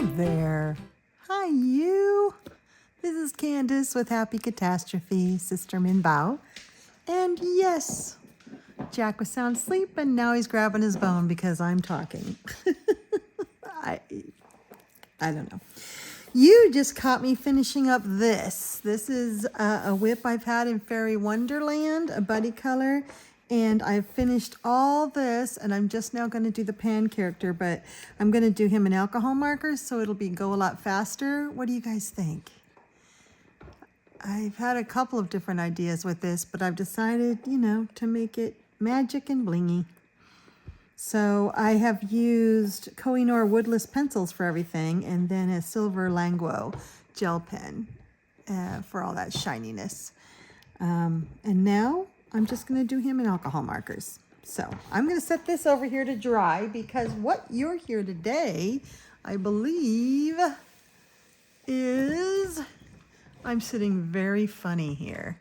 there. Hi, you. This is Candice with Happy Catastrophe, Sister Minh Bao. And yes, Jack was sound asleep and now he's grabbing his bone because I'm talking. I don't know. You just caught me finishing up this. This is a whip I've had in Fairy Wonderland, a buddy color. And I've finished all this, and I'm just now going to do the pan character, but I'm going to do him in alcohol markers, so it'll go a lot faster. What do you guys think? I've had a couple of different ideas with this, but I've decided, to make it magic and blingy. So I have used Kohinoor woodless pencils for everything, and then a silver Languo gel pen for all that shininess. And now I'm just going to do him in alcohol markers. So I'm going to set this over here to dry because what you're here today, I believe, is... I'm sitting very funny here.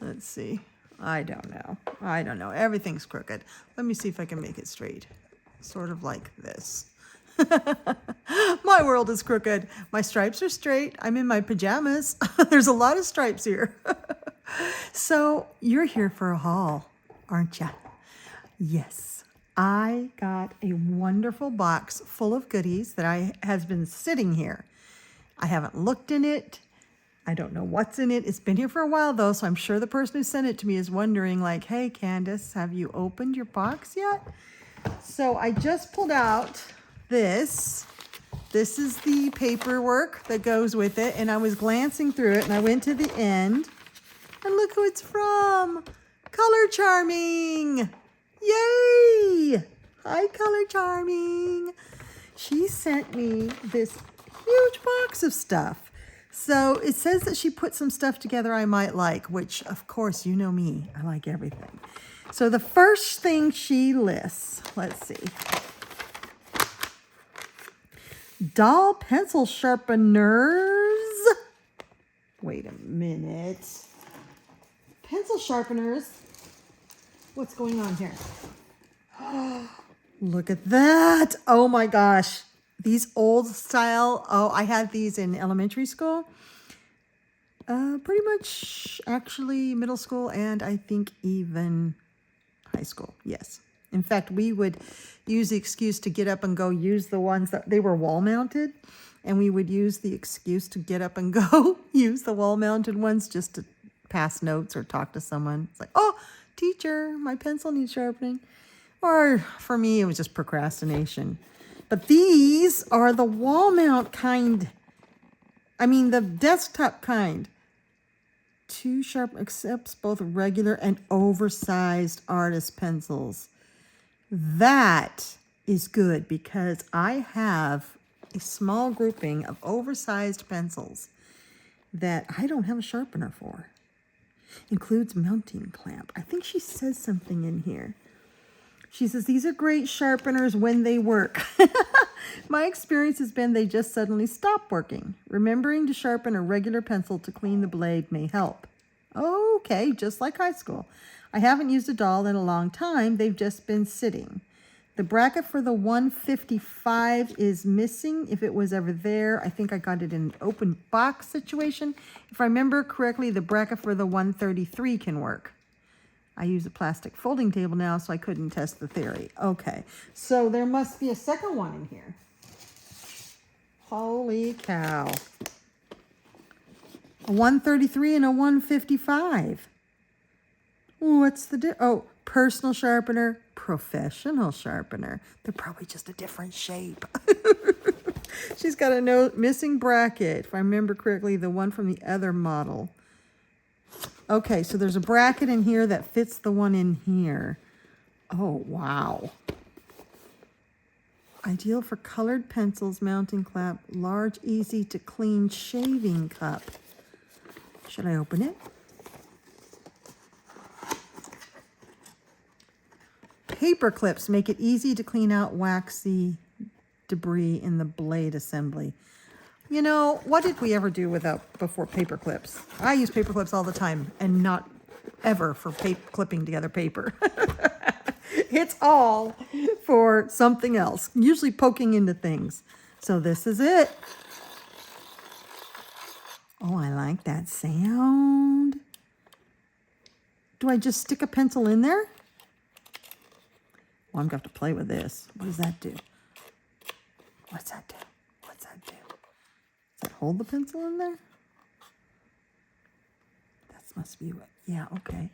Let's see. I don't know. Everything's crooked. Let me see if I can make it straight. Sort of like this. My world is crooked. My stripes are straight. I'm in my pajamas. There's a lot of stripes here. So you're here for a haul, aren't you? Yes, I got a wonderful box full of goodies that has been sitting here. I haven't looked in it. I don't know what's in it. It's been here for a while though, so I'm sure the person who sent it to me is wondering like, hey Candice, have you opened your box yet? So I just pulled out this. This is the paperwork that goes with it, and I was glancing through it and I went to the end. And look who it's from. Color Charming. Yay. Hi, Color Charming. She sent me this huge box of stuff. So it says that she put some stuff together I might like, which of course, you know me, I like everything. So the first thing she lists, let's see. Doll pencil sharpeners. Wait a minute. Pencil sharpeners. What's going on here? Look at that. Oh my gosh. These old style. Oh, I had these in elementary school. Pretty much actually middle school and I think even high school. Yes. In fact, we would use the excuse to get up and go use the ones that they were wall mounted. And we would use the excuse to get up and go use the wall mounted ones just to pass notes or talk to someone. It's like, oh, teacher, my pencil needs sharpening. Or for me, it was just procrastination. But these are the wall mount kind. I mean, the desktop kind. Two sharp accepts both regular and oversized artist pencils. That is good because I have a small grouping of oversized pencils that I don't have a sharpener for. Includes mounting clamp. I think she says something in here. She says, these are great sharpeners when they work. My experience has been they just suddenly stop working. Remembering to sharpen a regular pencil to clean the blade may help. Okay, just like high school. I haven't used a doll in a long time. They've just been sitting. The bracket for the 155 is missing. If it was ever there, I think I got it in an open box situation. If I remember correctly, the bracket for the 133 can work. I use a plastic folding table now, so I couldn't test the theory. Okay, so there must be a second one in here. Holy cow. A 133 and a 155. What's the difference? Oh, personal sharpener, professional sharpener. They're probably just a different shape. She's got a missing bracket, if I remember correctly, the one from the other model. Okay, so there's a bracket in here that fits the one in here. Oh, wow. Ideal for colored pencils, mounting clamp, large, easy to clean shaving cup. Should I open it? Paper clips make it easy to clean out waxy debris in the blade assembly. You know, what did we ever do before paper clips? I use paper clips all the time and not ever for clipping together paper. It's all for something else, usually poking into things. So this is it. Oh, I like that sound. Do I just stick a pencil in there? Well, I'm going to have to play with this. What does that do? What's that do? What's that do? Does that hold the pencil in there? That must be what. Yeah, okay.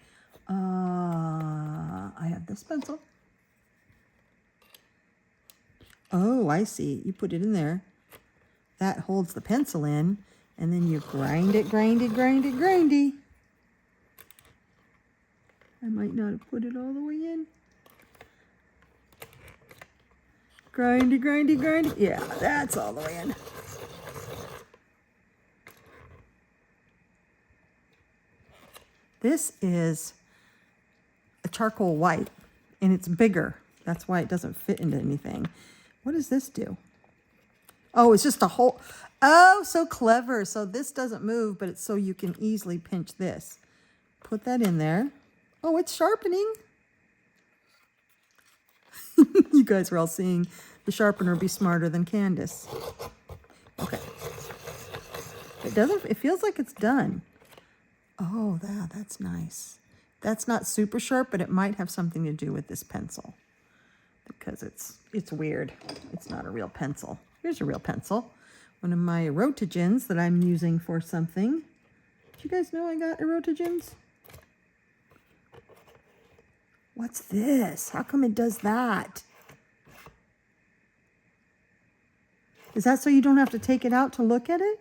I have this pencil. Oh, I see. You put it in there. That holds the pencil in. And then you grind it, grindy. I might not have put it all the way in. Grindy. Yeah, that's all the way in. This is a charcoal white, and it's bigger. That's why it doesn't fit into anything. What does this do? Oh, it's just a whole... Oh, so clever. So this doesn't move, but it's so you can easily pinch this. Put that in there. Oh, it's sharpening. You guys are all seeing the sharpener be smarter than Candice. Okay. It feels like it's done. Oh, that's nice. That's not super sharp, but it might have something to do with this pencil. Because it's weird. It's not a real pencil. Here's a real pencil. One of my rotogens that I'm using for something. Did you guys know I got rotogens? What's this? How come it does that? Is that so you don't have to take it out to look at it?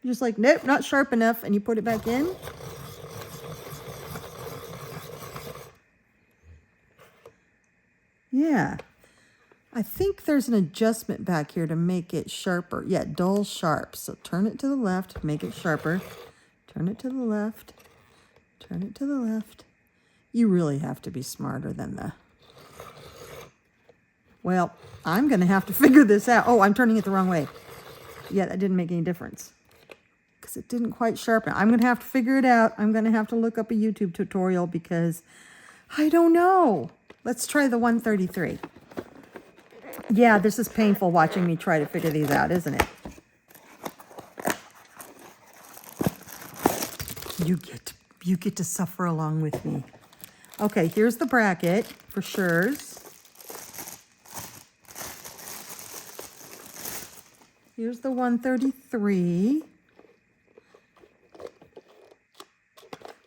You're just like, nope, not sharp enough, and you put it back in? Yeah. I think there's an adjustment back here to make it sharper. Yeah, dull sharp. So turn it to the left, make it sharper. Turn it to the left. Turn it to the left. You really have to be smarter than the... Well, I'm going to have to figure this out. Oh, I'm turning it the wrong way. Yeah, that didn't make any difference. Because it didn't quite sharpen. I'm going to have to figure it out. I'm going to have to look up a YouTube tutorial because I don't know. Let's try the 133. Yeah, this is painful watching me try to figure these out, isn't it? You get to suffer along with me. Okay, here's the bracket for sures. Here's the 133.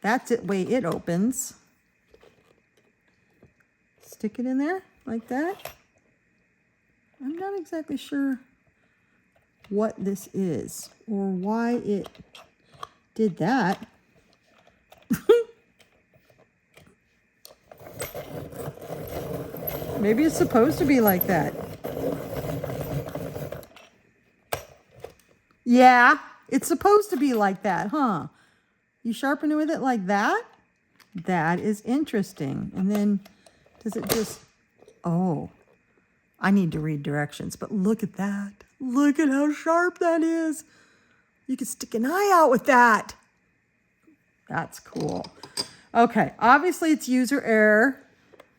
That's it, way it opens. Stick it in there like that. I'm not exactly sure what this is or why it did that. Maybe it's supposed to be like that. Yeah, it's supposed to be like that, huh? You sharpen it with it like that? That is interesting. And then does it just... Oh, I need to read directions, but look at that. Look at how sharp that is. You can stick an eye out with that. That's cool. Okay, obviously it's user error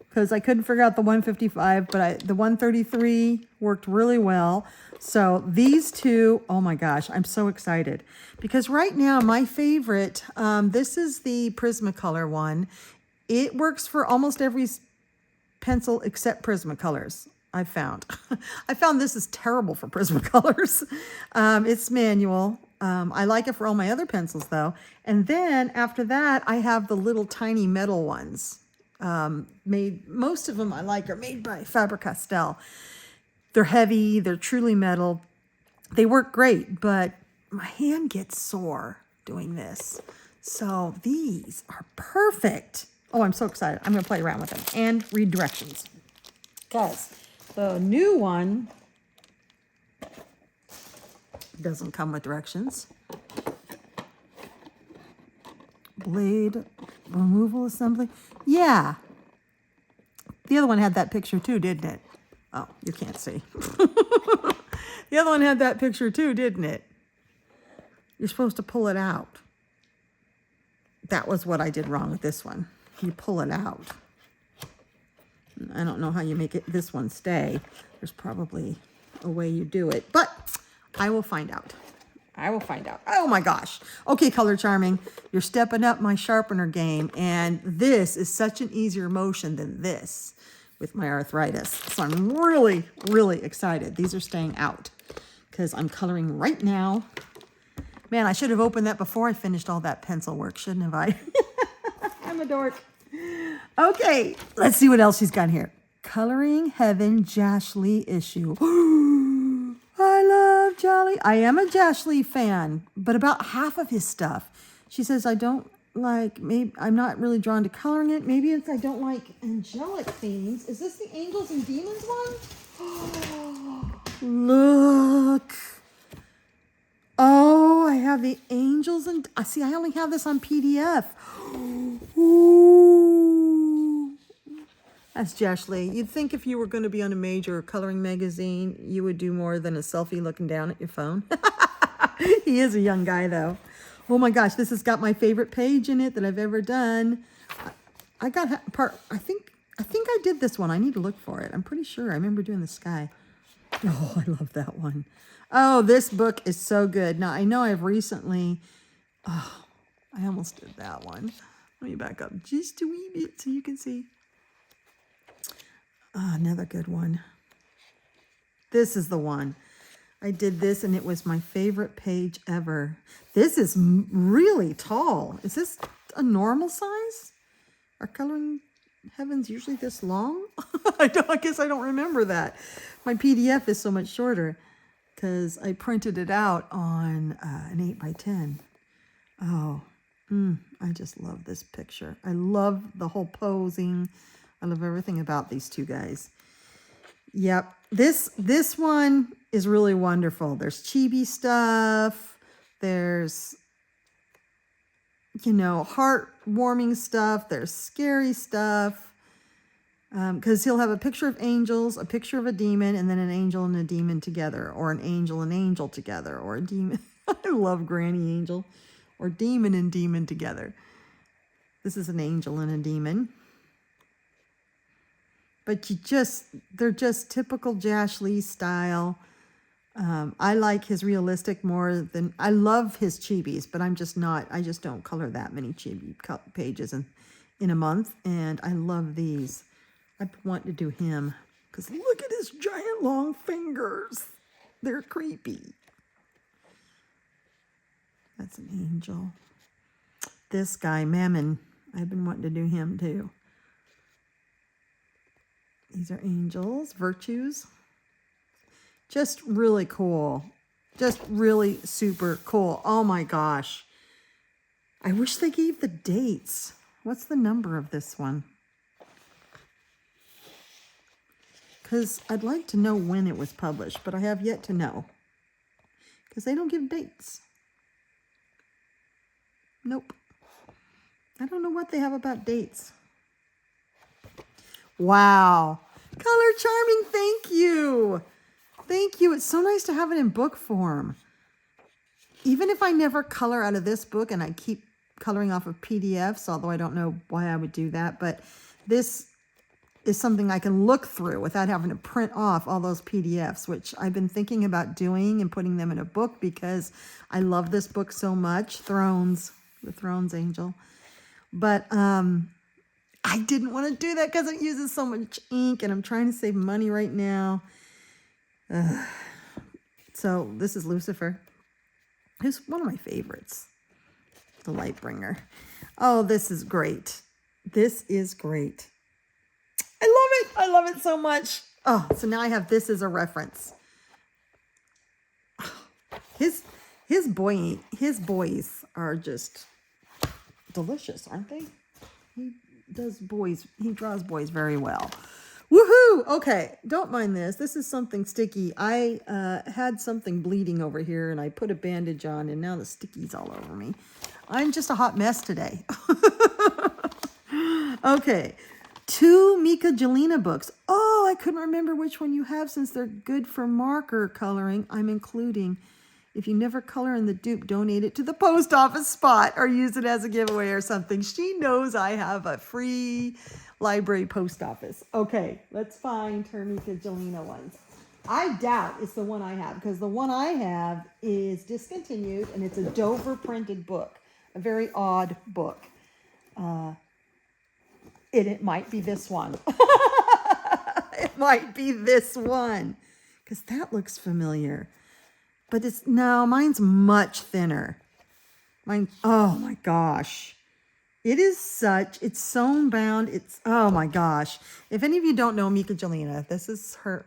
because I couldn't figure out the 155, but the 133 worked really well. So these two, oh my gosh, I'm so excited. Because right now, my favorite, this is the Prismacolor one. It works for almost every pencil except Prismacolors, I found. I found this is terrible for Prismacolors. It's manual. I like it for all my other pencils, though. And then after that, I have the little tiny metal ones. Most of them I like are made by Faber-Castell. They're heavy, they're truly metal. They work great, but my hand gets sore doing this. So these are perfect. Oh, I'm so excited. I'm gonna play around with them and read directions. Because the new one doesn't come with directions. Blade removal assembly. Yeah. The other one had that picture too, didn't it? Oh, you can't see. The other one had that picture too, didn't it? You're supposed to pull it out. That was what I did wrong with this one. You pull it out. I don't know how you make this one stay. There's probably a way you do it, but I will find out. I will find out. Oh my gosh. Okay, Color Charming, you're stepping up my sharpener game, and this is such an easier motion than this with my arthritis. So I'm really, really excited. These are staying out because I'm coloring right now. Man, I should have opened that before I finished all that pencil work, shouldn't have I? I'm a dork. Okay, let's see what else she's got here. Coloring Heaven Jash Lee issue. I love Jolly. I am a Jash Lee fan, but about half of his stuff. She says, I don't like, maybe I'm not really drawn to coloring it. Maybe it's I don't like angelic themes. Is this the Angels and Demons one? Look. Oh, I have the Angels and, see, I only have this on PDF. Ooh. That's Jash Lee. You'd think if you were going to be on a major coloring magazine, you would do more than a selfie looking down at your phone. He is a young guy, though. Oh my gosh, this has got my favorite page in it that I've ever done. I got part. I think I did this one. I need to look for it. I'm pretty sure I remember doing the sky. Oh, I love that one. Oh, this book is so good. Now I know I've recently. Oh, I almost did that one. Let me back up just a wee bit so you can see. Oh, another good one. This is the one. I did this and it was my favorite page ever. This is really tall. Is this a normal size? Are Coloring Heavens usually this long? I guess I don't remember that. My PDF is so much shorter because I printed it out on an 8x10. Oh, I just love this picture. I love the whole posing. I love everything about these two guys. Yep. This one is really wonderful. There's chibi stuff. There's, heartwarming stuff. There's scary stuff. Because he'll have a picture of angels, a picture of a demon, and then an angel and a demon together, or an angel and angel together, or a demon. I love Granny Angel. Or demon and demon together. This is an angel and a demon. But they're just typical Jash Lee style. I like his realistic more than, I love his chibis, but I just don't color that many chibi pages in a month. And I love these. I want to do him because look at his giant long fingers. They're creepy. That's an angel. This guy, Mammon, I've been wanting to do him too. These are angels, virtues. Just really cool. Just really super cool. Oh my gosh. I wish they gave the dates. What's the number of this one? Because I'd like to know when it was published, but I have yet to know. Because they don't give dates. Nope. I don't know what they have about dates. Wow. Color Charming, thank you. Thank you. It's so nice to have it in book form. Even if I never color out of this book and I keep coloring off of PDFs, although I don't know why I would do that, but this is something I can look through without having to print off all those PDFs, which I've been thinking about doing and putting them in a book because I love this book so much, Thrones, the Thrones Angel. But I didn't want to do that because it uses so much ink and I'm trying to save money right now. So this is Lucifer. Who's one of my favorites. The Lightbringer. Oh, this is great. This is great. I love it. I love it so much. Oh, so now I have this as a reference. His boys are just delicious, aren't they? He draws boys very well. Woohoo! Okay, don't mind this. This is something sticky. I had something bleeding over here and I put a bandage on and now the sticky's all over me. I'm just a hot mess today. Okay, 2 Mika Jelena books. Oh, I couldn't remember which one you have since they're good for marker coloring. I'm including. If you never color in the dupe, donate it to the post office spot or use it as a giveaway or something. She knows I have a free library post office. Okay, let's find her Mika Jelena ones. I doubt it's the one I have, because the one I have is discontinued, and it's a Dover printed book, a very odd book. It might be this one. It might be this one, because that looks familiar. But it's, no, mine's much thinner. Mine, oh my gosh. It is such, it's sewn bound. It's, oh my gosh. If any of you don't know Mika Jelena, this is her,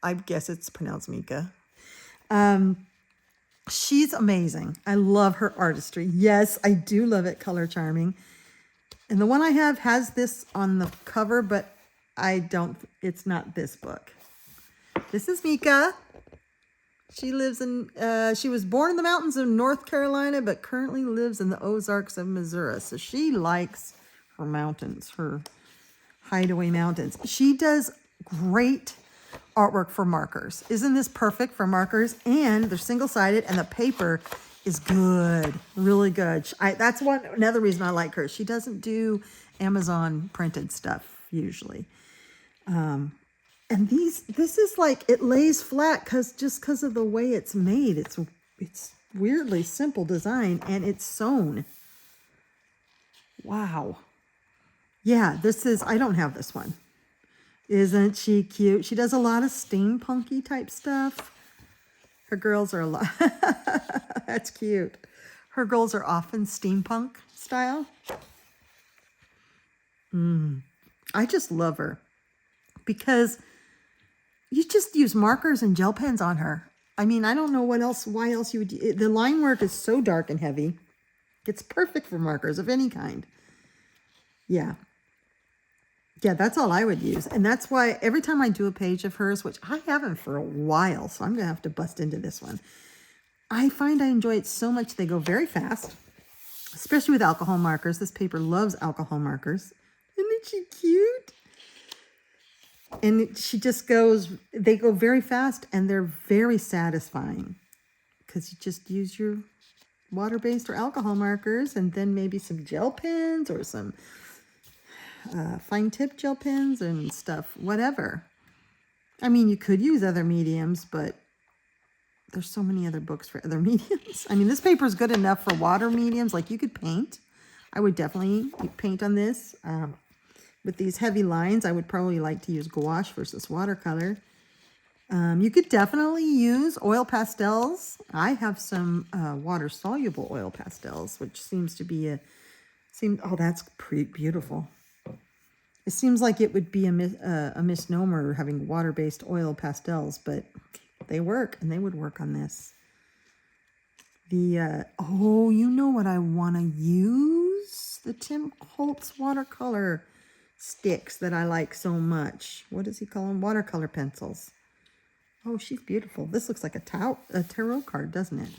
I guess it's pronounced Mika. She's amazing. I love her artistry. Yes, I do love it. Color charming. And the one I have has this on the cover, but it's not this book. This is Mika. She lives in, she was born in the mountains of North Carolina, but currently lives in the Ozarks of Missouri. So she likes her mountains, her hideaway mountains. She does great artwork for markers. Isn't this perfect for markers? And they're single-sided, and the paper is good, really good. That's another reason I like her. She doesn't do Amazon printed stuff usually. And this is like, it lays flat because of the way it's made. It's weirdly simple design, and it's sewn. Wow. Yeah, I don't have this one. Isn't she cute? She does a lot of steampunky type stuff. Her girls are a lot. That's cute. Her girls are often steampunk style. I just love her because you just use markers and gel pens on her. I mean, I don't know why else you would. The line work is so dark and heavy. It's perfect for markers of any kind. Yeah. Yeah, that's all I would use. And that's why every time I do a page of hers, which I haven't for a while, so I'm going to have to bust into this one. I find I enjoy it so much. They go very fast, especially with alcohol markers. This paper loves alcohol markers. Isn't she cute? And they go very fast, and they're very satisfying because you just use your water-based or alcohol markers, and then maybe some gel pens or some fine tip gel pens and stuff, whatever. I mean, you could use other mediums, but there's so many other books for other mediums. I mean, this paper is good enough for water mediums. Like, you could paint. I would definitely paint on this. With these heavy lines, I would probably like to use gouache versus watercolor. You could definitely use oil pastels. I have some water-soluble oil pastels, which seems to be oh, that's pretty beautiful. It seems like it would be a misnomer having water-based oil pastels, but they work, and they would work on this. Oh, you know what I want to use? The Tim Holtz watercolor sticks that I like so much. What does he call them? Watercolor pencils. Oh, she's beautiful. This looks like a tarot card, doesn't it?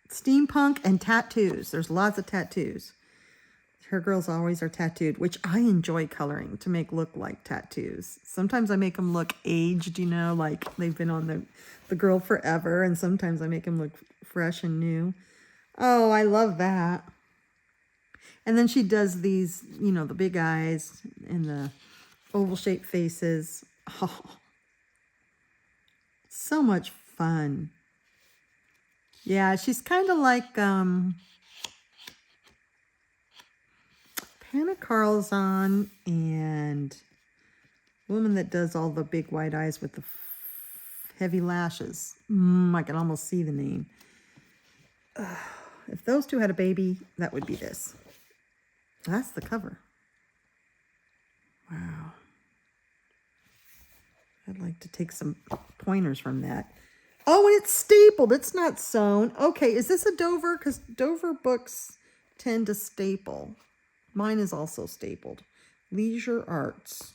Steampunk and tattoos. There's lots of tattoos. Her girls always are tattooed, which I enjoy coloring to make look like tattoos. Sometimes I make them look aged, like they've been on the girl forever. And sometimes I make them look fresh and new. Oh, I love that. And then she does these, the big eyes and the oval-shaped faces. Oh, so much fun. Yeah, she's kind of like Hannah Carlzon and the woman that does all the big white eyes with the heavy lashes. I can almost see the name. If those two had a baby, that would be this. That's the cover. Wow. I'd like to take some pointers from that. Oh, and it's stapled. It's not sewn. Okay, is this a Dover? Because Dover books tend to staple. Mine is also stapled. Leisure Arts.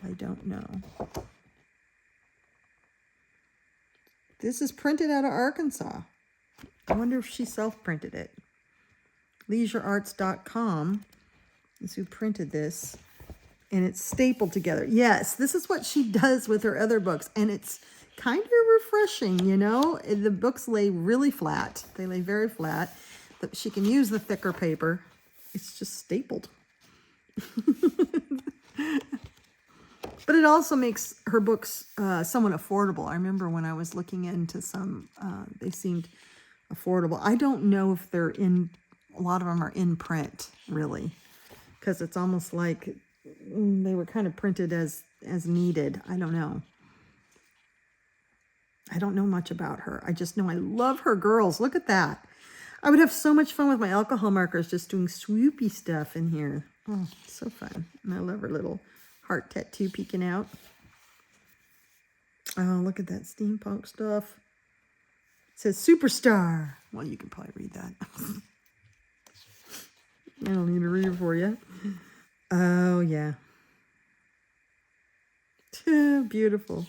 I don't know. This is printed out of Arkansas. I wonder if she self-printed it. LeisureArts.com is who printed this. And it's stapled together. Yes, this is what she does with her other books. And it's kind of refreshing, The books lay really flat. They lay very flat. But she can use the thicker paper. It's just stapled. But it also makes her books somewhat affordable. I remember when I was looking into some, they seemed affordable. I don't know if they're in, a lot of them are in print, really, because it's almost like they were kind of printed as needed. I don't know. I don't know much about her. I just know I love her girls. Look at that. I would have so much fun with my alcohol markers just doing swoopy stuff in here. Oh, so fun. And I love her little heart tattoo peeking out. Oh, look at that steampunk stuff. It says superstar. Well, you can probably read that. I don't need to read it for you. Oh, yeah. Beautiful.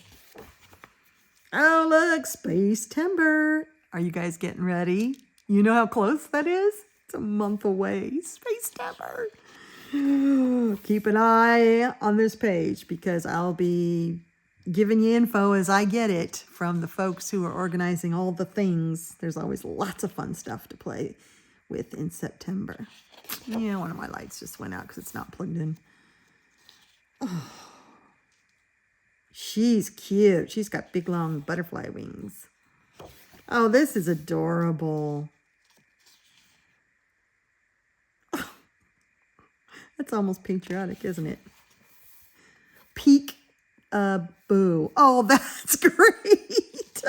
Oh, look, Space Timber. Are you guys getting ready? You know how close that is? It's a month away. Space Timber. Keep an eye on this page because I'll be giving you info as I get it from the folks who are organizing all the things. There's always lots of fun stuff to play with in September. Yeah, one of my lights just went out because it's not plugged in. Oh, she's cute. She's got big, long butterfly wings. Oh, this is adorable. Oh, that's almost patriotic, isn't it? Peek a boo. Oh, that's great.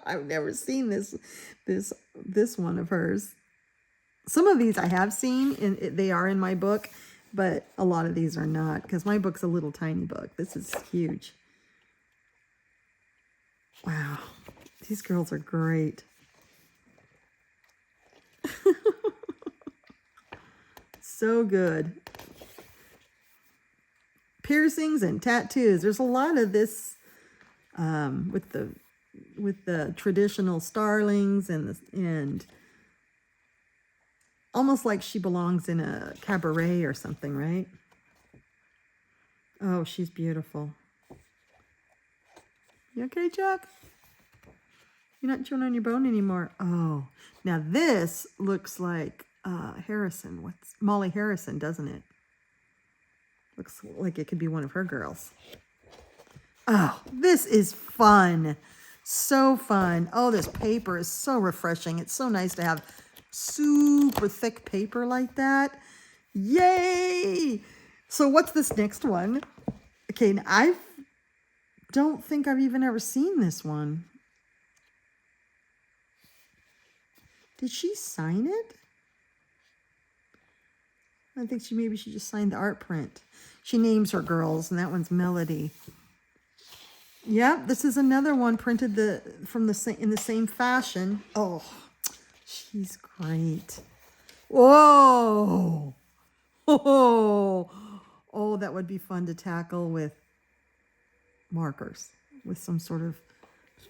I've never seen this one of hers. Some of these I have seen, and they are in my book, but a lot of these are not, because my book's a little tiny book. This is huge. Wow. These girls are great. So good. Piercings and tattoos. There's a lot of this with the traditional starlings and almost like she belongs in a cabaret or something, right? Oh, she's beautiful. You okay, Jack? You're not chewing on your bone anymore. Oh, now this looks like Harrison. Molly Harrison, doesn't it? Looks like it could be one of her girls. Oh, this is fun. So fun. Oh, this paper is so refreshing. It's so nice to have super thick paper like that. Yay! So what's this next one? Okay, and I don't think I've even ever seen this one. Did she sign it? I think maybe she just signed the art print. She names her girls, and that one's Melody. Yep, this is another one printed in the same fashion. Oh, she's great. Whoa! Oh, oh, that would be fun to tackle with markers, with some sort of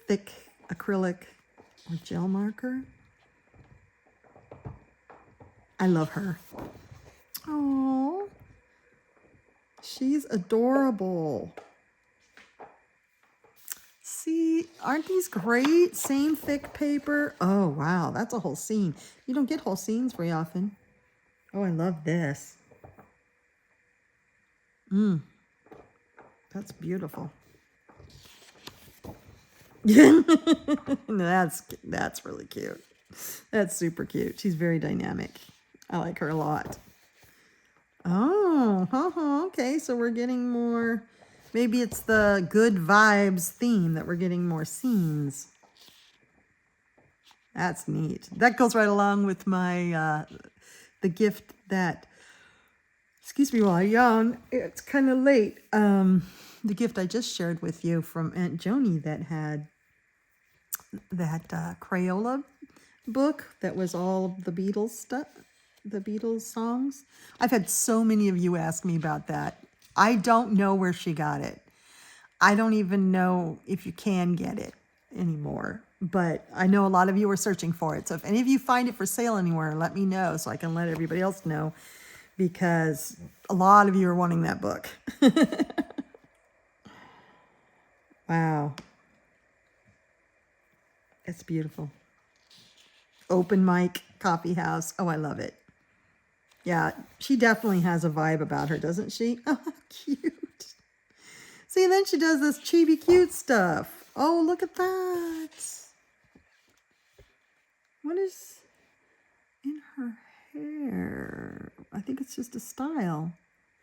thick acrylic or gel marker. I love her. Oh, she's adorable. See, aren't these great? Same thick paper. Oh, wow, that's a whole scene. You don't get whole scenes very often. Oh, I love this. That's beautiful. That's really cute. That's super cute. She's very dynamic. I like her a lot. Oh, okay. So we're getting more. Maybe it's the good vibes theme that we're getting more scenes. That's neat. That goes right along with my the gift that. Excuse me while I yawn. It's kind of late. The gift I just shared with you from Aunt Joni that had that Crayola book that was all the Beatles stuff, the Beatles songs. I've had so many of you ask me about that. I don't know where she got it. I don't even know if you can get it anymore, but I know a lot of you are searching for it. So if any of you find it for sale anywhere, let me know so I can let everybody else know, because a lot of you are wanting that book. Wow. It's beautiful. Open mic, coffee house. Oh, I love it. Yeah, she definitely has a vibe about her, doesn't she? Oh, cute. See, and then she does this chibi cute stuff. Oh, look at that. What is in her hair? I think it's just a style.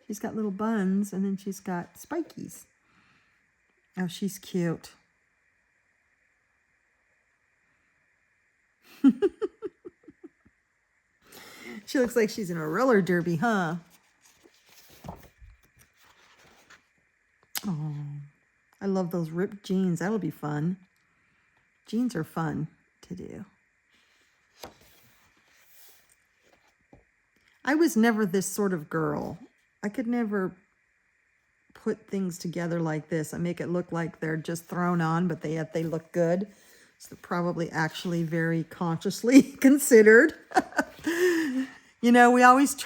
She's got little buns, and then she's got spikies. Oh, she's cute. She looks like she's in a roller derby, huh? Oh, I love those ripped jeans. That'll be fun. Jeans are fun to do. I was never this sort of girl. I could never put things together like this. I make it look like they're just thrown on, but yet they look good. So probably actually very consciously considered. You know, we always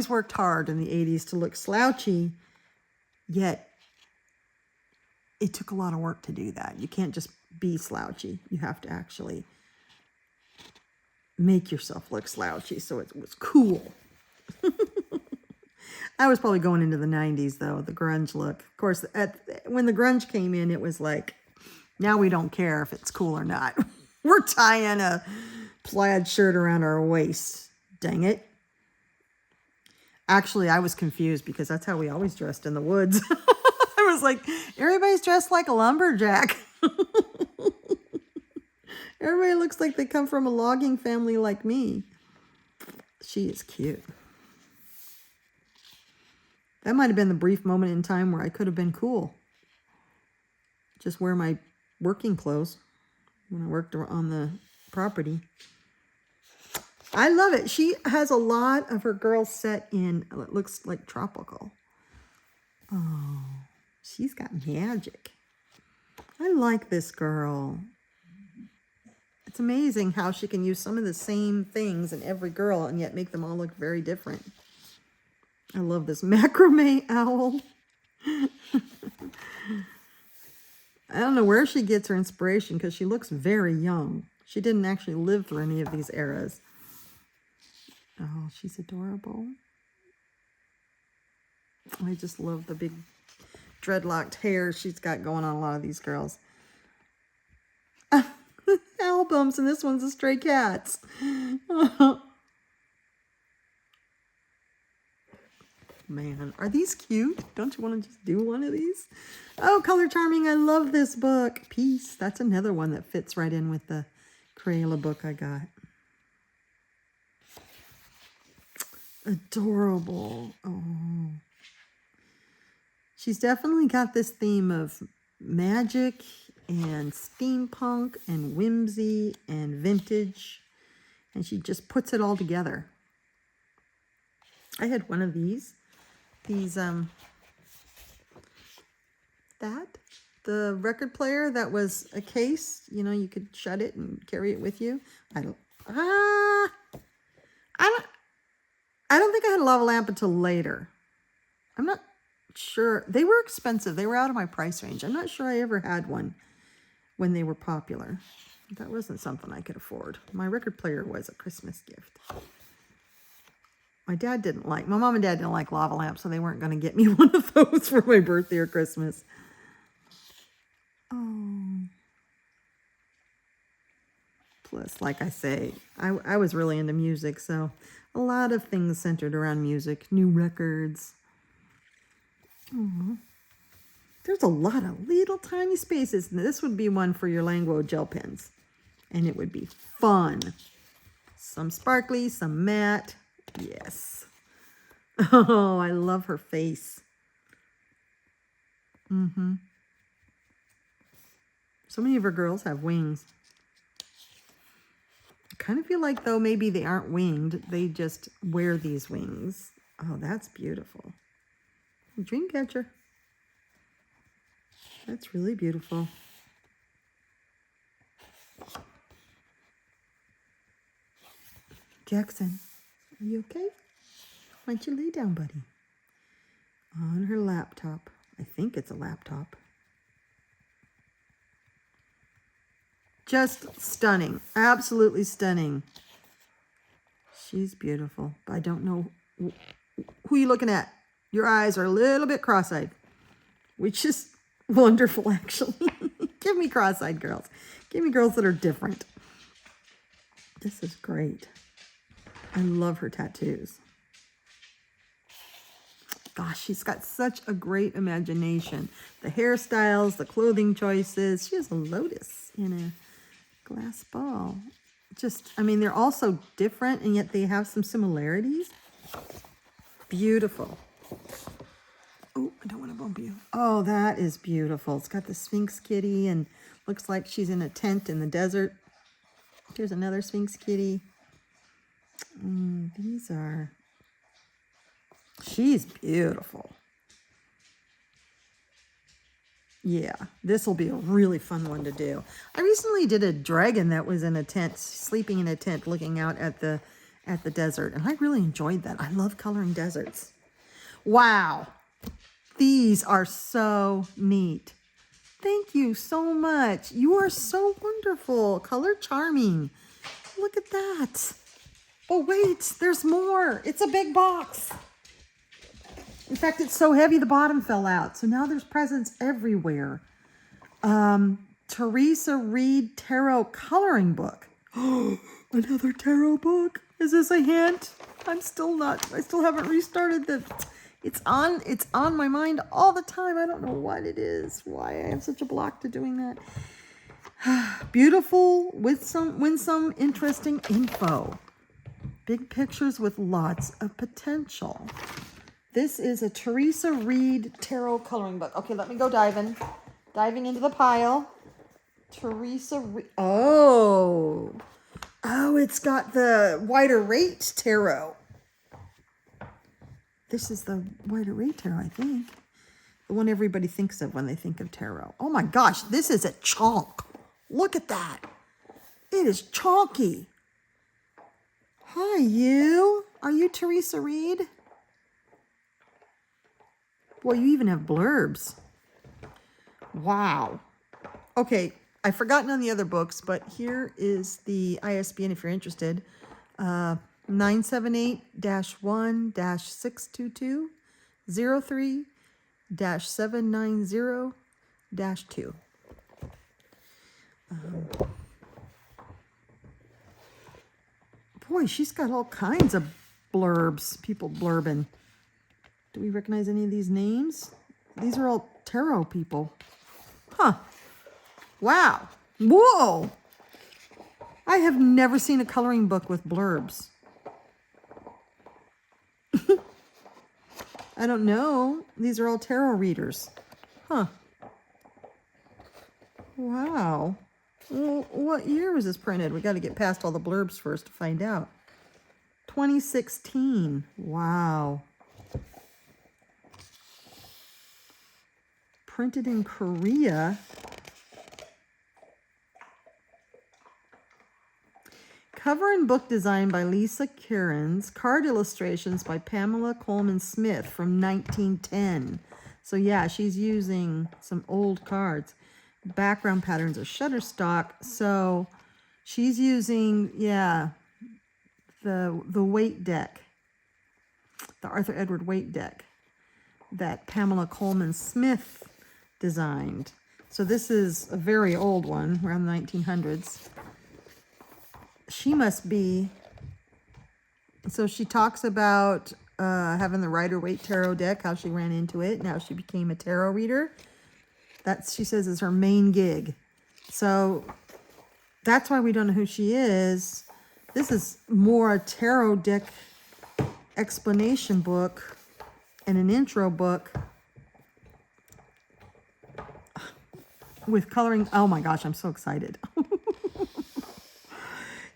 worked hard in the 80s to look slouchy, yet it took a lot of work to do that. You can't just be slouchy. You have to actually make yourself look slouchy so it was cool. I was probably going into the 90s, though, the grunge look. Of course, when the grunge came in, it was like, now we don't care if it's cool or not. We're tying a plaid shirt around our waist. Dang it. Actually, I was confused because that's how we always dressed in the woods. I was like, everybody's dressed like a lumberjack. Everybody looks like they come from a logging family like me. She is cute. That might have been the brief moment in time where I could have been cool. Just wear my working clothes when I worked on the property. I love it. She has a lot of her girls set in, it looks like tropical. Oh, she's got magic. I like this girl. It's amazing how she can use some of the same things in every girl and yet make them all look very different. I love this macrame owl. I don't know where she gets her inspiration because she looks very young. She didn't actually live through any of these eras. Oh, she's adorable. I just love the big dreadlocked hair she's got going on a lot of these girls. Albums, and this one's a stray cats. Man, are these cute? Don't you want to just do one of these? Oh, Color Charming, I love this book. Peace, that's another one that fits right in with the Crayola book I got. Adorable. Oh. She's definitely got this theme of magic and steampunk and whimsy and vintage. And she just puts it all together. I had one of these. The record player that was a case, you know, you could shut it and carry it with you. I don't think I had a lava lamp until later. I'm not sure. They were expensive. They were out of my price range. I'm not sure I ever had one when they were popular. That wasn't something I could afford. My record player was a Christmas gift. My mom and dad didn't like lava lamps, so they weren't going to get me one of those for my birthday or Christmas. Oh. Plus, like I say, I was really into music, so a lot of things centered around music, new records. Aww. There's a lot of little tiny spaces. And this would be one for your Languo gel pens. And it would be fun. Some sparkly, some matte. Yes. Oh, I love her face. So many of her girls have wings. I kind of feel like, though, maybe they aren't winged. They just wear these wings. Oh, that's beautiful. Dreamcatcher. That's really beautiful. Jackson, are you okay? Why don't you lay down, buddy? On her laptop. I think it's a laptop. Just stunning. Absolutely stunning. She's beautiful. But I don't know who you're looking at. Your eyes are a little bit cross-eyed. which is wonderful, actually. Give me cross-eyed girls. Give me girls that are different. This is great. I love her tattoos. Gosh, she's got such a great imagination. The hairstyles, the clothing choices. She has a lotus in a glass ball. Just, I mean, they're all so different, and yet they have some similarities. Beautiful. Oh, I don't want to bump you. Oh, that is beautiful. It's got the Sphinx kitty and looks like she's in a tent in the desert. Here's another Sphinx kitty. These are... She's beautiful. Yeah, this will be a really fun one to do. I recently did a dragon that was in a tent, sleeping in a tent, looking out at the desert, and I really enjoyed that. I love coloring deserts. Wow, these are so neat. Thank you so much. You are so wonderful. Color charming. Look at that. Oh, wait, there's more. It's a big box. In fact, it's so heavy the bottom fell out. So now there's presents everywhere. Teresa Reed Tarot Coloring Book. Oh, another tarot book. Is this a hint? I still haven't restarted the... It's on my mind all the time. I don't know what it is. Why I have such a block to doing that. Beautiful with some interesting info. Big pictures with lots of potential. This is a Teresa Reed Tarot Coloring Book. Okay, let me go diving into the pile. Teresa Reed. Oh, it's got the Wider Rate Tarot. This is the Wider Rate Tarot, I think. The one everybody thinks of when they think of tarot. Oh my gosh, this is a chonk. Look at that. It is chonky. Hi, you. Are you Teresa Reed? Boy, you even have blurbs. Wow. Okay, I've forgotten on the other books, but here is the ISBN if you're interested. 978-1-622-03-790-2. Boy, she's got all kinds of blurbs, people blurbing. Do we recognize any of these names? These are all tarot people. Huh. Wow. Whoa. I have never seen a coloring book with blurbs. I don't know. These are all tarot readers. Huh. Wow. Well, what year was this printed? We got to get past all the blurbs first to find out. 2016. Wow. Printed in Korea. Cover and book design by Lisa Cairns. Card illustrations by Pamela Coleman Smith from 1910. So yeah, she's using some old cards. Background patterns are Shutterstock. So she's using, yeah, the Waite deck. The Arthur Edward Waite deck that Pamela Coleman Smith designed. So this is a very old one, around the 1900s. She must be, so she talks about having the Rider-Waite tarot deck, how she ran into it, now she became a tarot reader. That's, she says, is her main gig. So that's why we don't know who she is. This is more a tarot deck explanation book and an intro book with coloring. Oh my gosh, I'm so excited.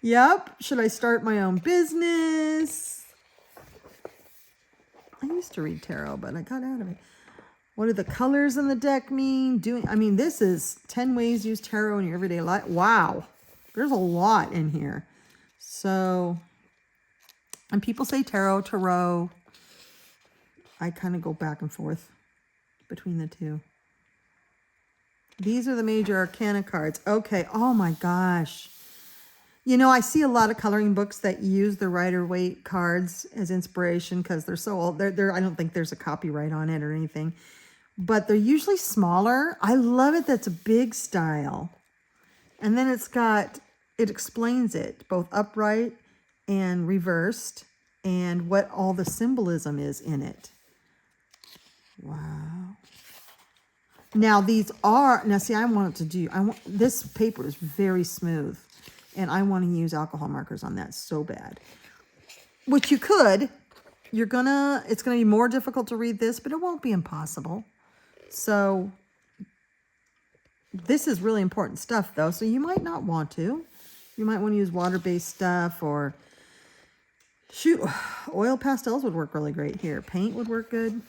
Yep. Should I start my own business? I used to read tarot, but I got out of it. What do the colors in the deck mean? I mean, this is 10 ways to use tarot in your everyday life. Wow. There's a lot in here. So, and people say tarot. I kind of go back and forth between the two. These are the major arcana cards. Okay. Oh my gosh. You know, I see a lot of coloring books that use the Rider-Waite cards as inspiration because they're so old. I don't think there's a copyright on it or anything. but they're usually smaller. I love it. That's a big style. And then it explains it both upright and reversed and what all the symbolism is in it. Wow. Now see, I want it to this paper is very smooth and I want to use alcohol markers on that so bad. Which you could, it's gonna be more difficult to read this, but it won't be impossible. So this is really important stuff though, so you might not want to. You might want to use water-based stuff or shoot, oil pastels would work really great here. Paint would work good.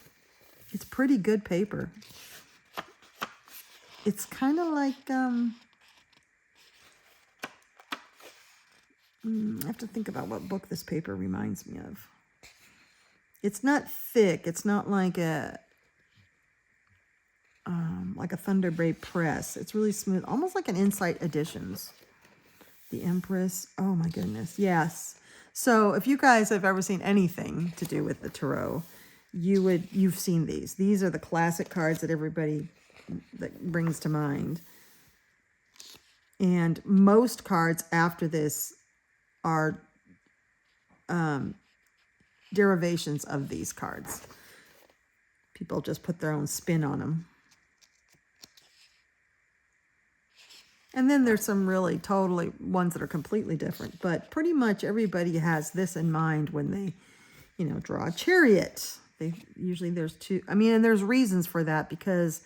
It's pretty good paper. It's kind of like, I have to think about what book this paper reminds me of. It's not thick. It's not like a Thunderbird press. It's really smooth, almost like an Insight Editions. The Empress. Oh my goodness. Yes. So if you guys have ever seen anything to do with the tarot, you've seen these. These are the classic cards that everybody that brings to mind. And most cards after this are derivations of these cards. People just put their own spin on them. And then there's some really totally ones that are completely different. But pretty much everybody has this in mind when they, draw a chariot. There's two. And there's reasons for that because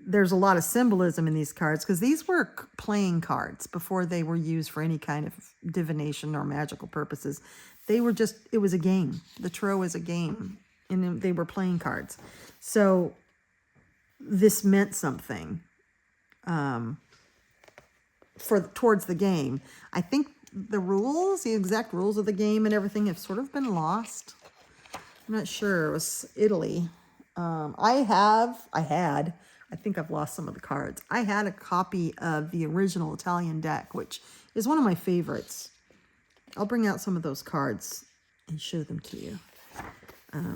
there's a lot of symbolism in these cards because these were playing cards before they were used for any kind of divination or magical purposes. It was a game. The tarot is a game and they were playing cards. So this meant something towards the game. I think the exact rules of the game and everything have sort of been lost. I'm not sure. It was Italy. I think I've lost some of the cards. I had a copy of the original Italian deck, which is one of my favorites. I'll bring out some of those cards and show them to you. I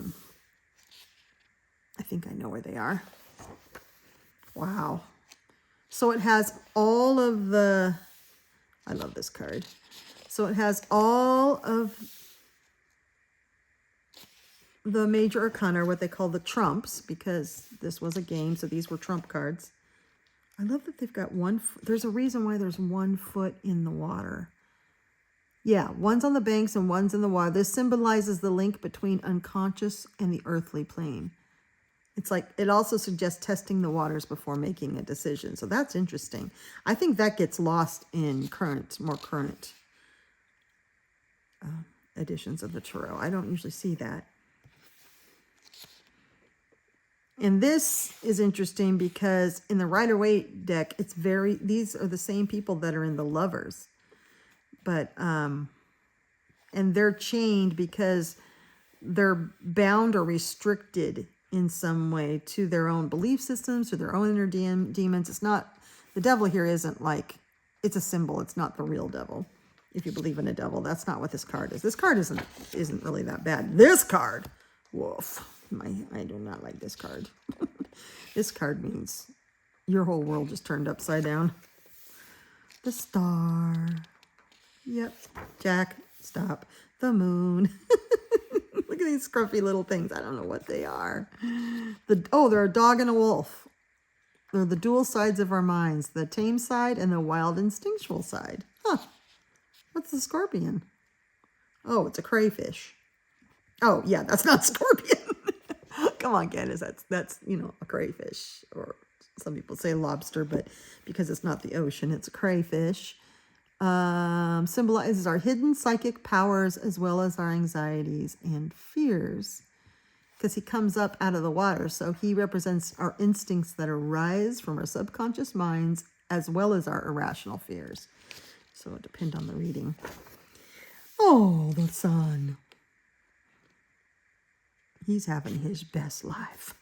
think I know where they are. Wow. So it has all of the, I love this card. So it has all of the major arcana, what they call the trumps, because this was a game, so these were trump cards. I love that they've got there's a reason why there's 1 foot in the water. Yeah, one's on the banks and one's in the water. This symbolizes the link between unconscious and the earthly plane. It's like, it also suggests testing the waters before making a decision. So that's interesting. I think that gets lost in more current editions of the tarot. I don't usually see that. And this is interesting because in the Rider-Waite deck, these are the same people that are in the Lovers. But, and they're chained because they're bound or restricted in some way to their own belief systems, to their own inner demons. It's not, the devil here isn't like, it's a symbol. It's not the real devil. If you believe in a devil, that's not what this card is. This card isn't really that bad. This card, woof. I do not like this card. This card means your whole world just turned upside down. The Star. Yep. Jack, stop. The Moon. Look at these scruffy little things. I don't know what they are. They're a dog and a wolf. They're the dual sides of our minds. The tame side and the wild instinctual side. Huh. What's the scorpion? Oh, it's a crayfish. Oh, yeah, that's not scorpion. Come on, Candice. That's a crayfish. Or some people say lobster, but because it's not the ocean, it's a crayfish. Symbolizes our hidden psychic powers as well as our anxieties and fears. Because he comes up out of the water, so he represents our instincts that arise from our subconscious minds as well as our irrational fears. So it depends on the reading. Oh, the sun. He's having his best life.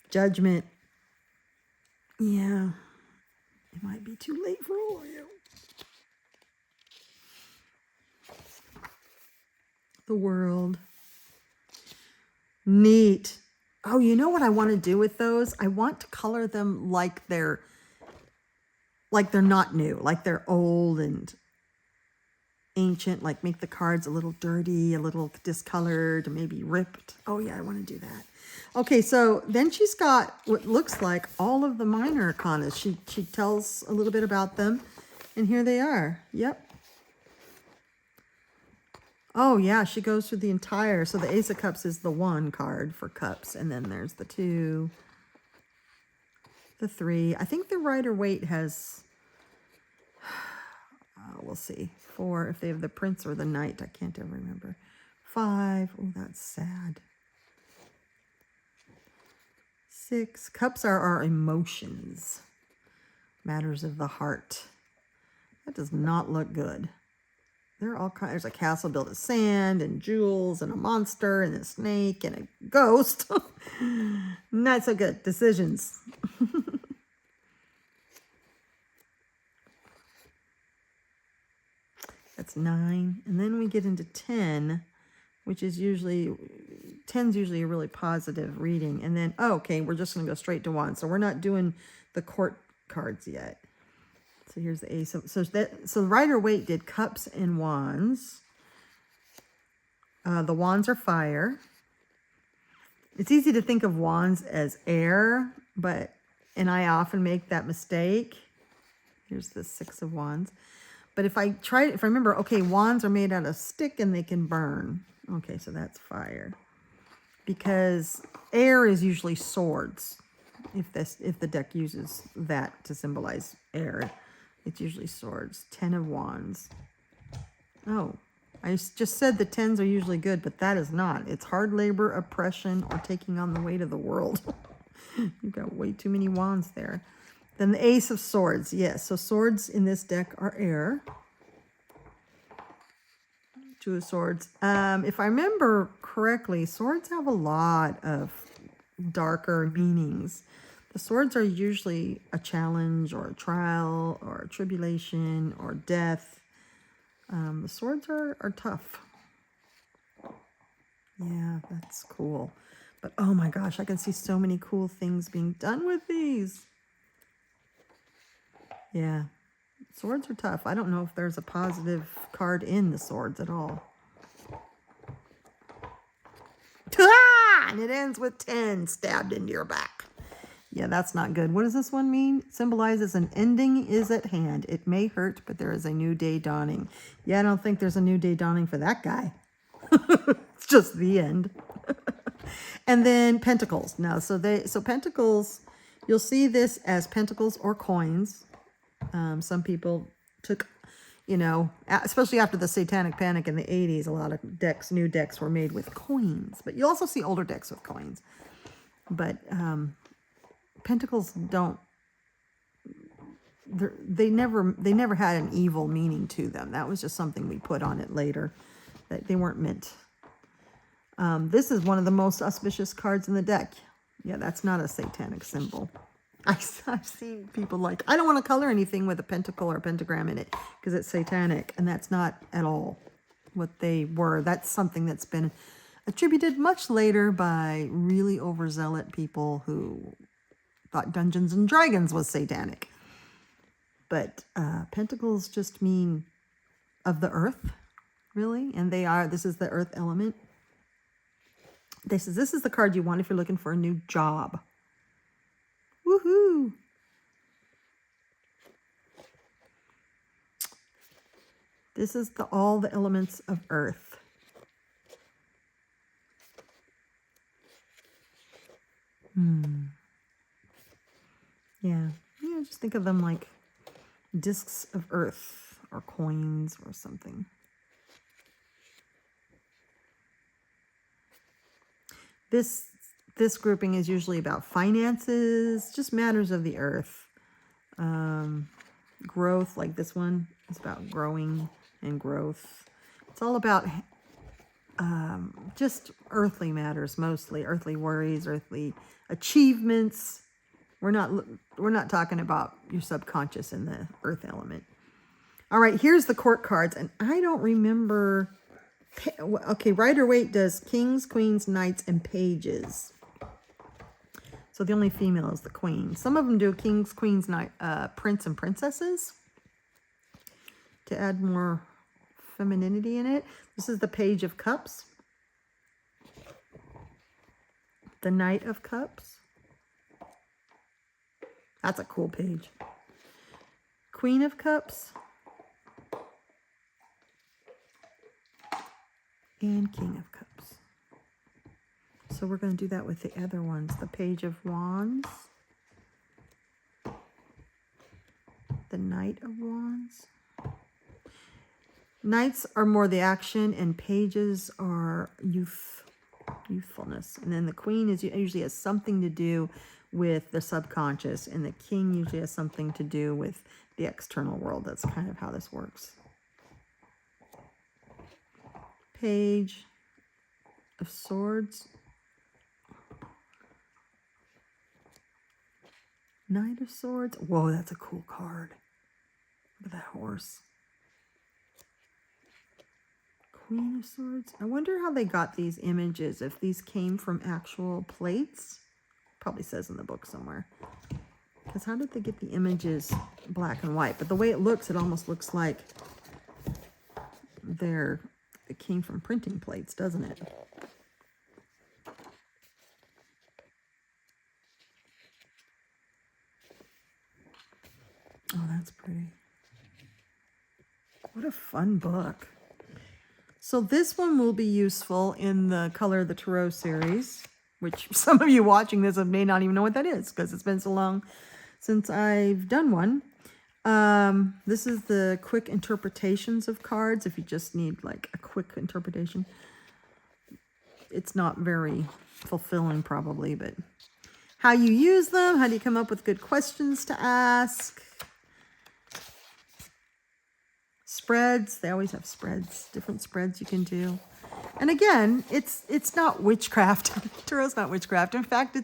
Judgment. Yeah. It might be too late for all of you. The world. Neat. Oh, you know what I want to do with those? I want to color them like they're not new, like they're old and ancient, like make the cards a little dirty, a little discolored, maybe ripped. Oh yeah, I want to do that. Okay, so then she's got what looks like all of the minor arcanas. She tells a little bit about them, and here they are. Yep. Oh yeah, she goes through the entire, so the Ace of Cups is the 1 card for cups, and then there's the 2, the 3. I think the Rider-Waite has, we'll see, 4, if they have the Prince or the Knight, I can't ever remember. 5, oh that's sad. 6, cups are our emotions, matters of the heart. That does not look good. They're all kinds. There's a castle built of sand and jewels and a monster and a snake and a ghost. Not so good. Decisions. That's 9. And then we get into 10, which is usually, 10's usually a really positive reading. And then, oh, okay, we're just going to go straight to 1. So we're not doing the court cards yet. So here's the Ace of, so Rider-Waite did cups and wands. The wands are fire. It's easy to think of wands as air, and I often make that mistake. Here's the 6 of wands. But if I remember, okay, wands are made out of stick and they can burn. Okay, so that's fire. Because air is usually swords. If the deck uses that to symbolize air. It's usually swords. 10 of wands. Oh, I just said the 10s are usually good, but that is not. It's hard labor, oppression, or taking on the weight of the world. You've got way too many wands there. Then the Ace of Swords. Yes, so swords in this deck are air. 2 of Swords. If I remember correctly, swords have a lot of darker meanings. The swords are usually a challenge or a trial or a tribulation or death. The swords are tough. Yeah, that's cool. But oh my gosh, I can see so many cool things being done with these. Yeah, swords are tough. I don't know if there's a positive card in the swords at all. Ah! And it ends with 10 stabbed into your back. Yeah, that's not good. What does this one mean? It symbolizes an ending is at hand. It may hurt, but there is a new day dawning. Yeah, I don't think there's a new day dawning for that guy. It's just the end. And then pentacles. Now, so pentacles, you'll see this as pentacles or coins. Some people took, especially after the Satanic Panic in the 80s, a lot of new decks were made with coins. But you also see older decks with coins. But pentacles don't, they never had an evil meaning to them. That was just something we put on it later. That they weren't meant. This is one of the most auspicious cards in the deck. Yeah, that's not a satanic symbol. I've seen people like, I don't want to color anything with a pentacle or a pentagram in it because it's satanic. And that's not at all what they were. That's something that's been attributed much later by really overzealot people who thought Dungeons and Dragons was satanic. But pentacles just mean of the earth, really. And this is the earth element. This is the card you want if you're looking for a new job. Woohoo! This is all the elements of earth. Yeah, just think of them like discs of earth or coins or something. This grouping is usually about finances, just matters of the earth. Growth, like this one, is about growing and growth. It's all about just earthly matters, mostly earthly worries, earthly achievements. We're not talking about your subconscious in the earth element. All right, here's the court cards, and I don't remember Okay, Rider-Waite does kings, queens, knights, and pages. So the only female is the queen. Some of them do kings, queens, knight, prince, and princesses to add more femininity in it. This is the Page of Cups. The Knight of Cups. That's a cool page. Queen of Cups. And King of Cups. So we're going to do that with the other ones. The Page of Wands. The Knight of Wands. Knights are more the action, and pages are youthfulness. And then the queen usually has something to do with the subconscious, and the king usually has something to do with the external world. That's kind of how this works. Page of Swords. Knight of Swords. Whoa, that's a cool card. Look at that horse. Queen of Swords. I wonder how they got these images, if these came from actual plates. Probably says in the book somewhere. Because how did they get the images black and white? But the way it looks, it almost looks like it came from printing plates, doesn't it? Oh, that's pretty. What a fun book. So this one will be useful in the Color of the Tarot series, which some of you watching this may not even know what that is because it's been so long since I've done one. This is the quick interpretations of cards. If you just need like a quick interpretation, it's not very fulfilling probably, but how you use them, how do you come up with good questions to ask. Spreads, they always have spreads, different spreads you can do. And again, it's not witchcraft. Tarot's not witchcraft. In fact, a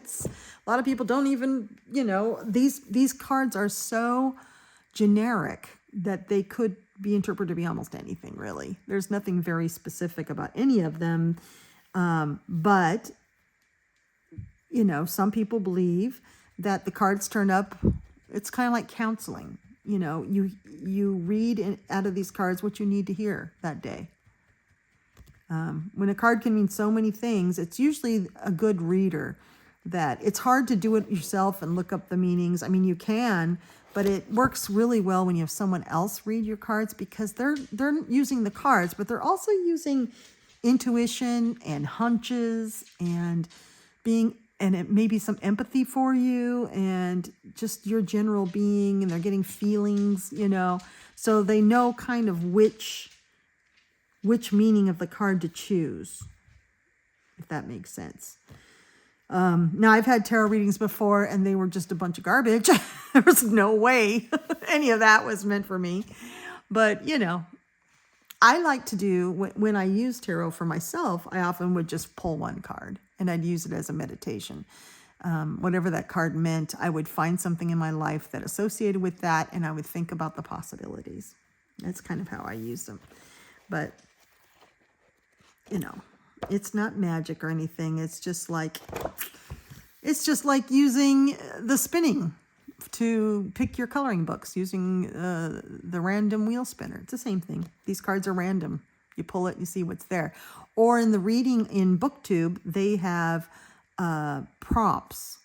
lot of people don't even, these cards are so generic that they could be interpreted to be almost anything, really. There's nothing very specific about any of them. But, some people believe that the cards turn up, it's kind of like counseling. You read out of these cards what you need to hear that day. When a card can mean so many things, it's usually a good reader. That it's hard to do it yourself and look up the meanings. I mean, you can, but it works really well when you have someone else read your cards because they're using the cards, but they're also using intuition and hunches and it may be some empathy for you and just your general being, and they're getting feelings, so they know kind of which meaning of the card to choose, if that makes sense. Now, I've had tarot readings before, and they were just a bunch of garbage. There was no way any of that was meant for me. But, I like to do, when I use tarot for myself, I often would just pull one card, and I'd use it as a meditation. Whatever that card meant, I would find something in my life that associated with that, and I would think about the possibilities. That's kind of how I use them. But, it's not magic or anything. It's just like using the spinning to pick your coloring books, using the random wheel spinner. It's the same thing. These cards are random. You pull it, you see what's there. Or in the reading in BookTube, they have prompts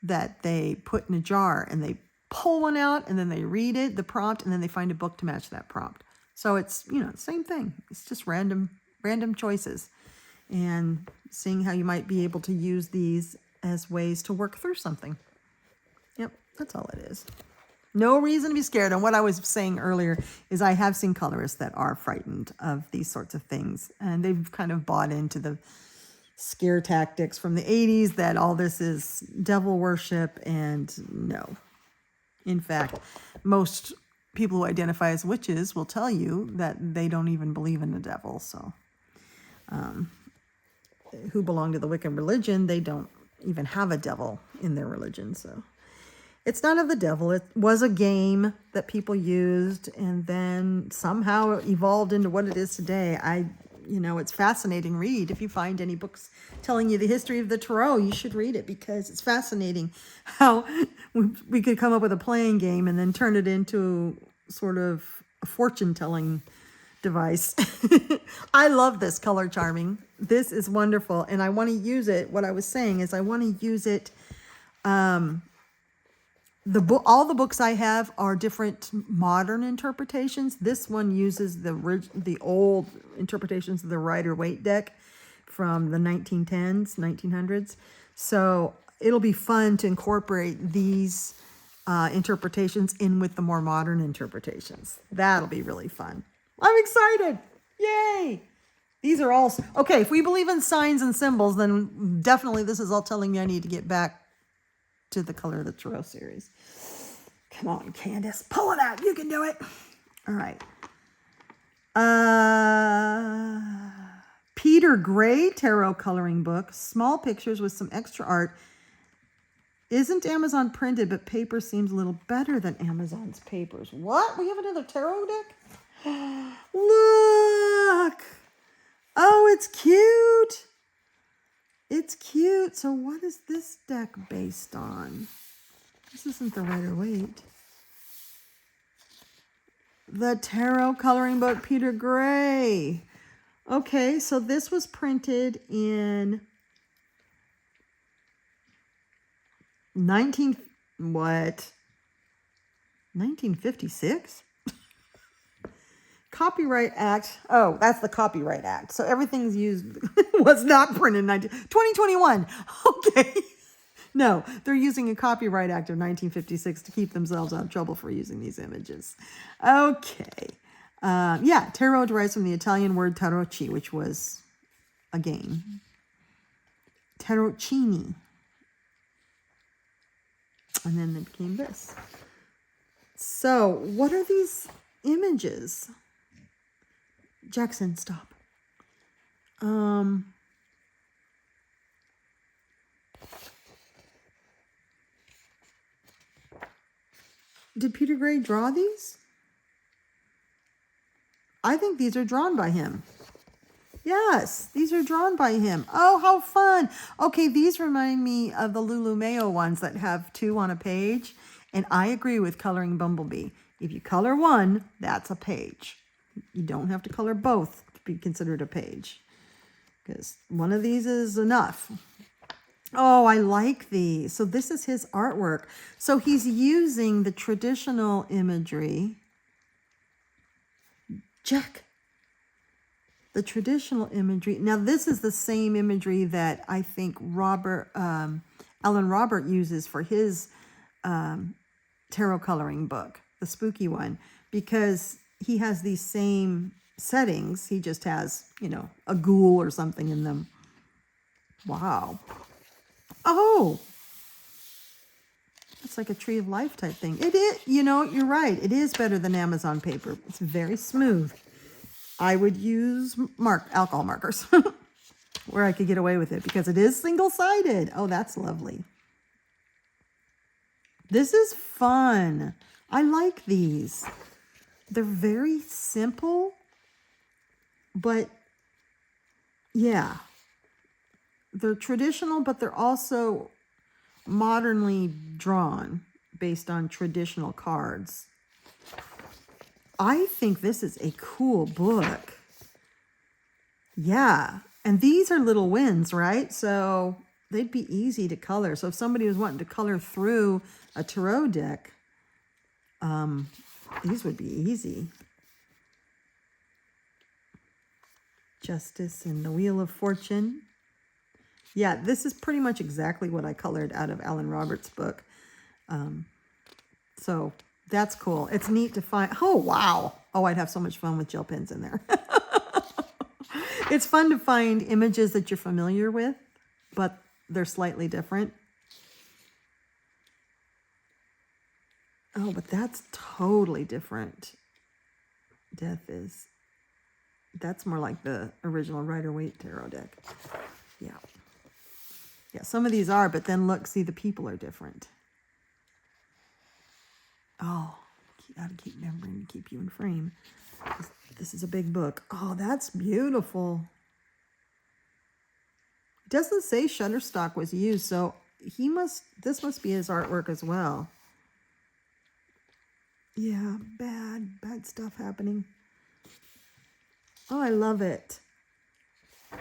that they put in a jar, and they pull one out, and then they read it, the prompt, and then they find a book to match that prompt. So it's, same thing. It's just random choices. And seeing how you might be able to use these as ways to work through something. Yep, that's all it is. No reason to be scared. And what I was saying earlier is I have seen colorists that are frightened of these sorts of things. And they've kind of bought into the scare tactics from the 80s that all this is devil worship. And no. In fact, most people who identify as witches will tell you that they don't even believe in the devil. So, who belong to the Wiccan religion, they don't even have a devil in their religion. So it's not of the devil. It was a game that people used and then somehow evolved into what it is today. you know, it's fascinating read. If you find any books telling you the history of the tarot, you should read it because it's fascinating how we could come up with a playing game and then turn it into sort of a fortune-telling device. I love this color charming. This is wonderful, and I want to use it. What I was saying is I want to use it. All the books I have are different modern interpretations. This one uses the old interpretations of the Rider-Waite deck from the 1910s, 1900s. So it'll be fun to incorporate these interpretations in with the more modern interpretations. That'll be really fun. I'm excited. Yay. These are all, okay, if we believe in signs and symbols, then definitely this is all telling me I need to get back to the Color of the Tarot series. Come on, Candice, pull it out. You can do it. All right. Peter Gray tarot coloring book. Small pictures with some extra art. Isn't Amazon printed, but paper seems a little better than Amazon's papers. What? We have another tarot deck? Look. Oh, it's cute. It's cute. So what is this deck based on? This isn't the Rider-Waite. The Tarot Coloring Book, Peter Gray. Okay, so this was printed in 1956? Copyright Act. Oh, that's the Copyright Act. So everything's used, was not printed in 2021. Okay. No, they're using a Copyright Act of 1956 to keep themselves out of trouble for using these images. Okay. Yeah, tarot derives from the Italian word tarocchi, which was a game. Tarocchini. And then it became this. So, what are these images? Jackson, stop. Did Peter Gray draw these? I think these are drawn by him. Yes, these are drawn by him. Oh, how fun. Okay, these remind me of the Lulu Mayo ones that have 2 on a page. And I agree with coloring Bumblebee. If you color one, that's a page. You don't have to color both to be considered a page, because one of these is enough. Oh, I like these. So this is his artwork. So he's using the traditional imagery. Jack. The traditional imagery. Now this is the same imagery that I think Alan Robert uses for his tarot coloring book, the spooky one, because he has these same settings. He just has, you know, a ghoul or something in them. Wow. Oh, it's like a tree of life type thing. It is, you know, you're right. It is better than Amazon paper. It's very smooth. I would use alcohol markers where I could get away with it because it is single-sided. Oh, that's lovely. This is fun. I like these. They're very simple, but yeah. They're traditional, but they're also modernly drawn based on traditional cards. I think this is a cool book. Yeah. And these are little wins, right? So they'd be easy to color. So if somebody was wanting to color through a tarot deck, these would be easy. Justice and the Wheel of Fortune. Yeah, this is pretty much exactly what I colored out of Alan Roberts' book. So that's cool. It's neat to find. Oh, wow. Oh, I'd have so much fun with gel pens in there. It's fun to find images that you're familiar with, but they're slightly different. Oh, but that's totally different. Death is. That's more like the original Rider-Waite tarot deck. Yeah. Yeah, some of these are, but then look, see, the people are different. Oh, Gotta keep remembering to keep you in frame. This is a big book. Oh, that's beautiful. It doesn't say Shutterstock was used, so this must be his artwork as well. Yeah, bad stuff happening. Oh, I love it. How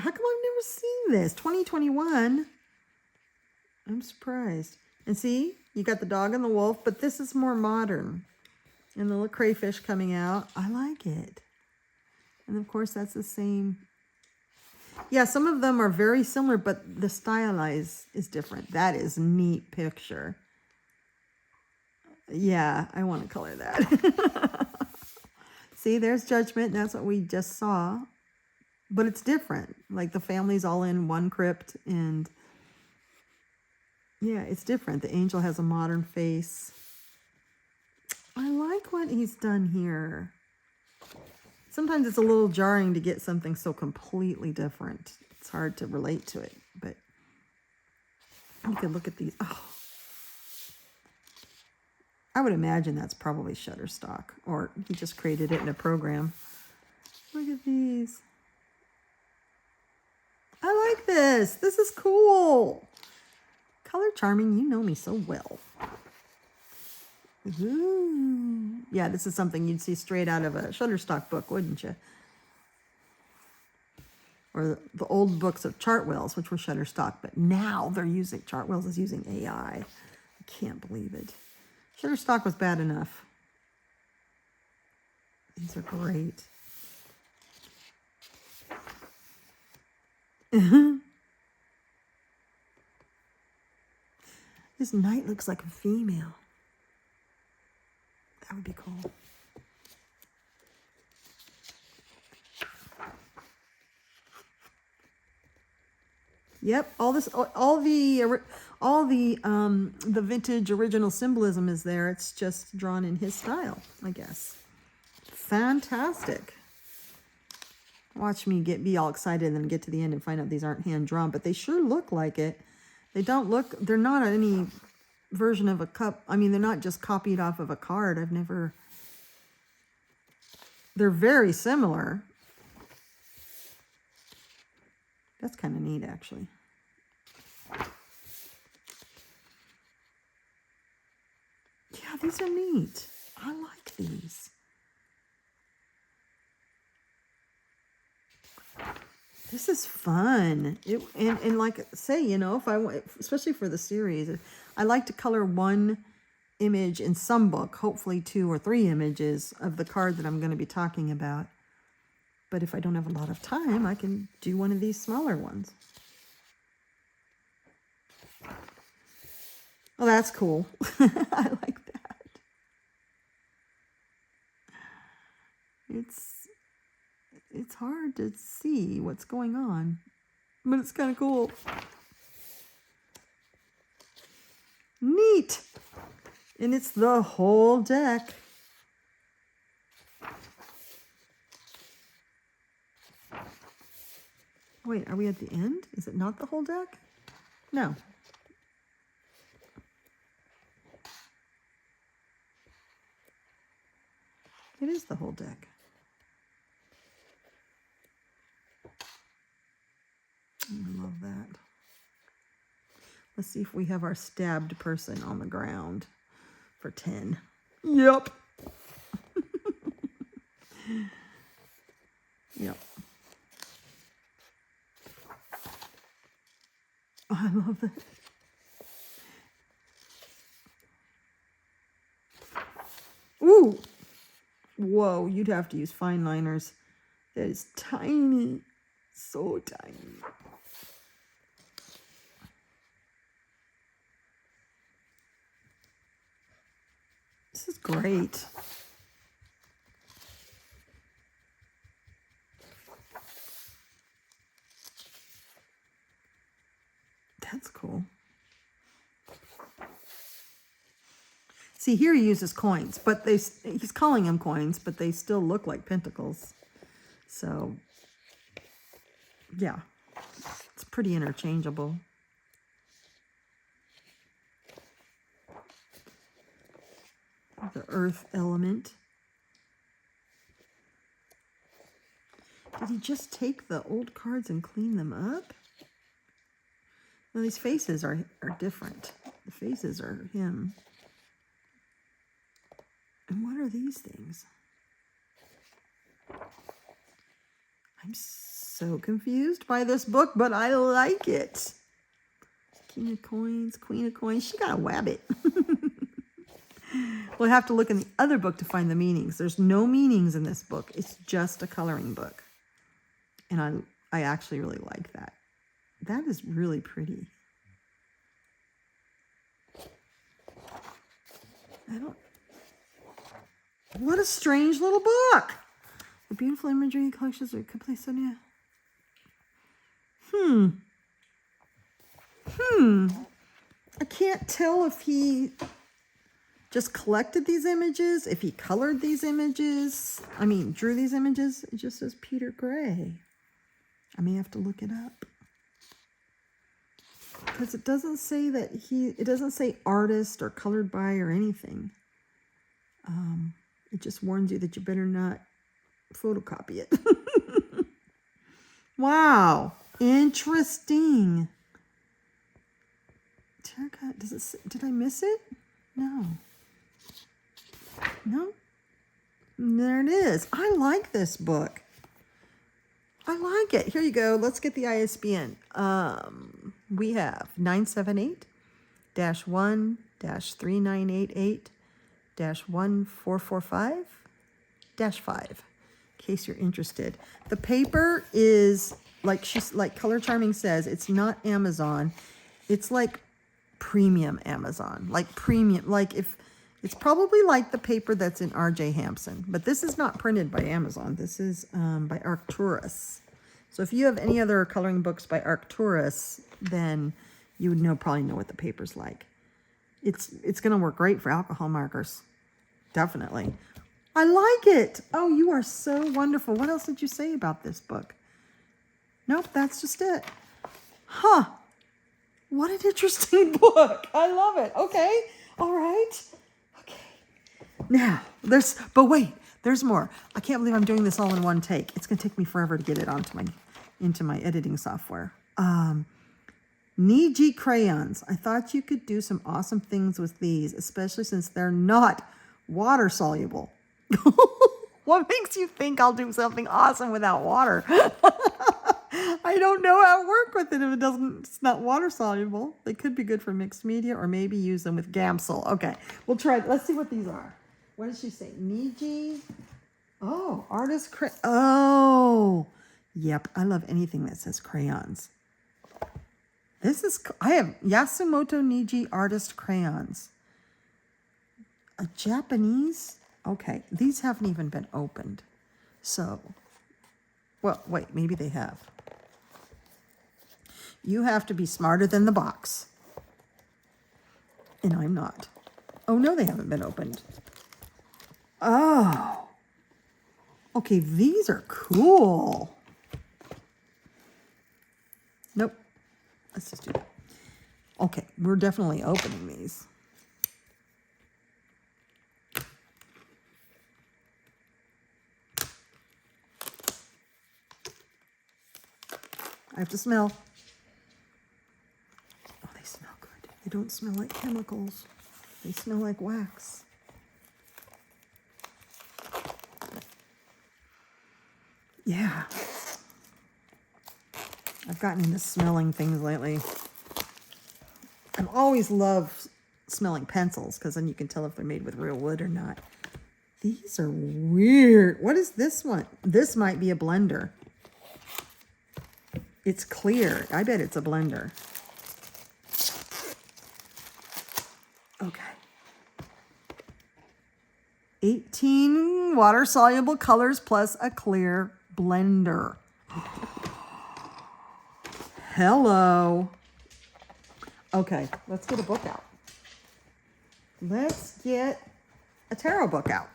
come I've never seen this? 2021. I'm surprised. And see, you got the dog and the wolf, but this is more modern. And the little crayfish coming out. I like it. And of course, that's the same. Yeah, some of them are very similar, but the stylized is different. That is a neat picture. Yeah, I want to color that. See, there's Judgment. That's what we just saw. But it's different. Like the family's all in one crypt. And yeah, it's different. The angel has a modern face. I like what he's done here. Sometimes it's a little jarring to get something so completely different. It's hard to relate to it, but you could look at these. Oh, I would imagine that's probably Shutterstock, or he just created it in a program. Look at these. I like this. This is cool. Color charming, you know me so well. Ooh. Yeah, this is something you'd see straight out of a Shutterstock book, wouldn't you? Or the old books of Chartwell's, which were Shutterstock, but now they're using, Chartwell's is using AI. I can't believe it. Shutterstock was bad enough. These are great. This knight looks like a female. That would be cool. Yep, all the vintage original symbolism is there. It's just drawn in his style, I guess. Fantastic. Watch me be all excited and then get to the end and find out these aren't hand drawn, but they sure look like it. They don't look, they're not any version of a cup. I mean, they're not just copied off of a card. They're very similar. That's kind of neat, actually. Yeah, these are neat. I like these. This is fun. And like say, you know, if I want, especially for the series, I like to color one image in some book, hopefully 2 or 3 images of the card that I'm going to be talking about. But if I don't have a lot of time, I can do one of these smaller ones. Oh, that's cool. I like that. It's hard to see what's going on, but it's kind of cool. Neat. And it's the whole deck. Wait, are we at the end? Is it not the whole deck? No. It is the whole deck. I love that. Let's see if we have our stabbed person on the ground for 10. Yep. Yep. Oh, I love that. Ooh. Whoa, you'd have to use fine liners. That is tiny. So tiny. This is great. That's cool. See, here he uses coins, but he's calling them coins, but they still look like pentacles. So, yeah, it's pretty interchangeable. the earth element. Did he just take the old cards and clean them up? No, these faces are different. The faces are him. And what are these things? I'm so confused by this book, but I like it. King of Coins, Queen of Coins. She got a wabbit. We'll have to look in the other book to find the meanings. There's no meanings in this book. It's just a coloring book. And I actually really like that. That is really pretty. What a strange little book. The beautiful imagery collections are complete, Sonia. I can't tell if he just collected these images, if he colored these images. I mean, drew these images. It just says Peter Gray. I may have to look it up. Because it doesn't say that it doesn't say artist or colored by or anything. It just warns you that you better not photocopy it. Wow. Interesting. Terracotta, did I miss it? No. No? There it is. I like this book. I like it. Here you go. Let's get the ISBN. We have 978-1-3988-1445-5, in case you're interested. The paper is, like Color Charming says, it's not Amazon. It's like premium Amazon. Like premium, like if it's probably like the paper that's in R.J. Hampson. But this is not printed by Amazon. This is by Arcturus. So if you have any other coloring books by Arcturus, then you would probably know what the paper's like. It's going to work great for alcohol markers. Definitely. I like it. Oh, you are so wonderful. What else did you say about this book? Nope, that's just it. Huh. What an interesting book. I love it. Okay. All right. Okay. Now, but wait, there's more. I can't believe I'm doing this all in one take. It's going to take me forever to get it into my editing software. Niji crayons. I thought you could do some awesome things with these, especially since they're not water soluble. What makes you think I'll do something awesome without water? I don't know how to work with it if it's not water soluble. They could be good for mixed media or maybe use them with Gamsol. Okay, we'll try it. Let's see what these are. What did she say? Niji. Oh, artist oh, yep. I love anything that says crayons. I have Yasumoto Niji artist crayons. A Japanese. Okay, these haven't even been opened. So, well, wait, maybe they have. You have to be smarter than the box. And I'm not. Oh, no, they haven't been opened. Oh. Okay, these are cool. Nope. Let's just do that. Okay, we're definitely opening these. I have to smell. Oh, they smell good. They don't smell like chemicals. They smell like wax. Yeah. I've gotten into smelling things lately. I've always loved smelling pencils because then you can tell if they're made with real wood or not. These are weird. What is this one? This might be a blender. It's clear. I bet it's a blender. Okay. 18 water-soluble colors plus a clear blender. Hello. Okay, let's get a book out. Let's get a tarot book out.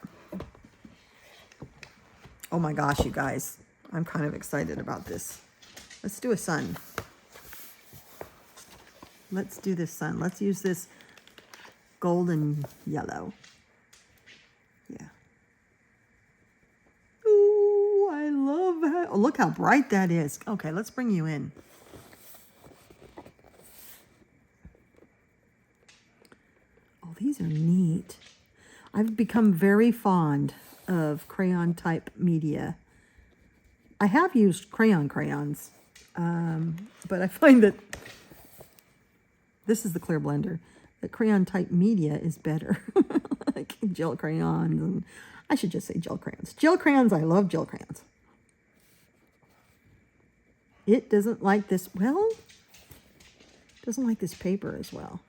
Oh my gosh, you guys. I'm kind of excited about this. Let's do a sun. Let's do this sun. Let's use this golden yellow. Yeah. Ooh, I love that. Oh, look how bright that is. Okay, let's bring you in. Oh, these are neat. I've become very fond of crayon type media. I have used crayons, but I find that this is the clear blender. The crayon type media is better. Like gel crayons, and I should just say gel crayons. Gel crayons, I love gel crayons. It doesn't like this, well, doesn't like this paper as well.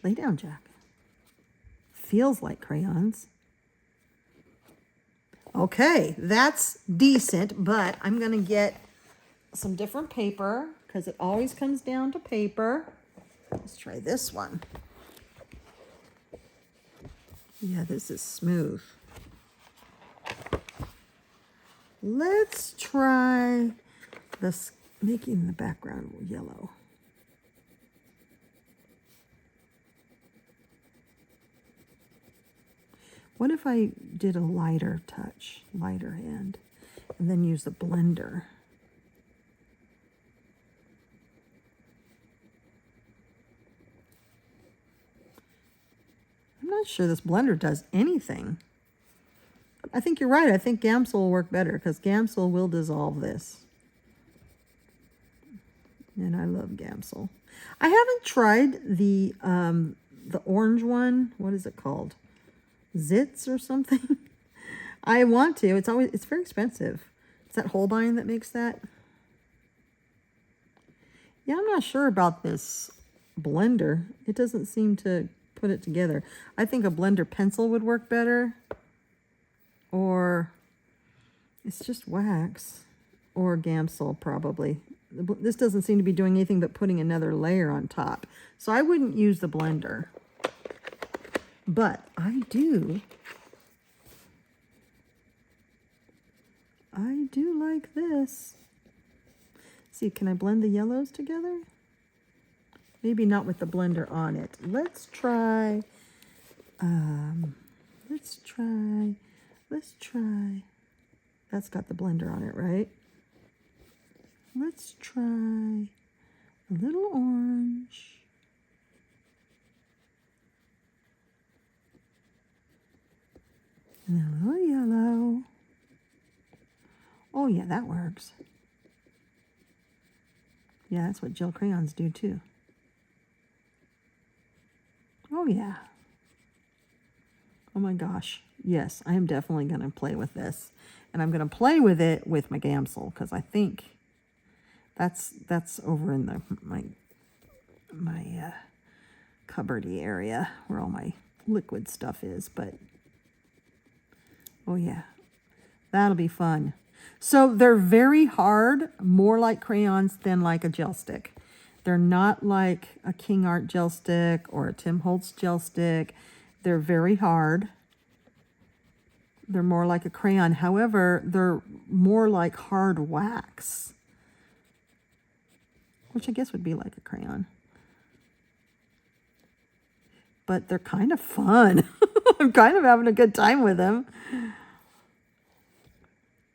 Lay down, Jack. Feels like crayons. Okay, that's decent, but I'm going to get some different paper because it always comes down to paper. Let's try this one. Yeah, this is smooth. Let's try this, making the background yellow. What if I did a lighter touch, lighter hand, and then use the blender? I'm not sure this blender does anything. I think you're right. I think Gamsol will work better because Gamsol will dissolve this. And I love Gamsol. I haven't tried the orange one. What is it called? Zits or something? I want to. It's very expensive. Is that Holbein that makes that? Yeah, I'm not sure about this blender. It doesn't seem to put it together. I think a blender pencil would work better. Or it's just wax. Or Gamsol probably. This doesn't seem to be doing anything but putting another layer on top. So I wouldn't use the blender. But I do like this. See, can I blend the yellows together? Maybe not with the blender on it. Let's try. That's got the blender on it, right? Let's try a little orange. And a little yellow. Oh yeah, that works. Yeah, that's what gel crayons do too. Oh yeah. Oh my gosh. Yes, I am definitely going to play with this. And I'm going to play with it with my Gamsol because I think that's over in my cupboardy area where all my liquid stuff is. But oh yeah, that'll be fun. So they're very hard, more like crayons than like a gel stick. They're not like a King Art gel stick or a Tim Holtz gel stick. They're very hard. They're more like a crayon. However, they're more like hard wax, which I guess would be like a crayon. But they're kind of fun. I'm kind of having a good time with them.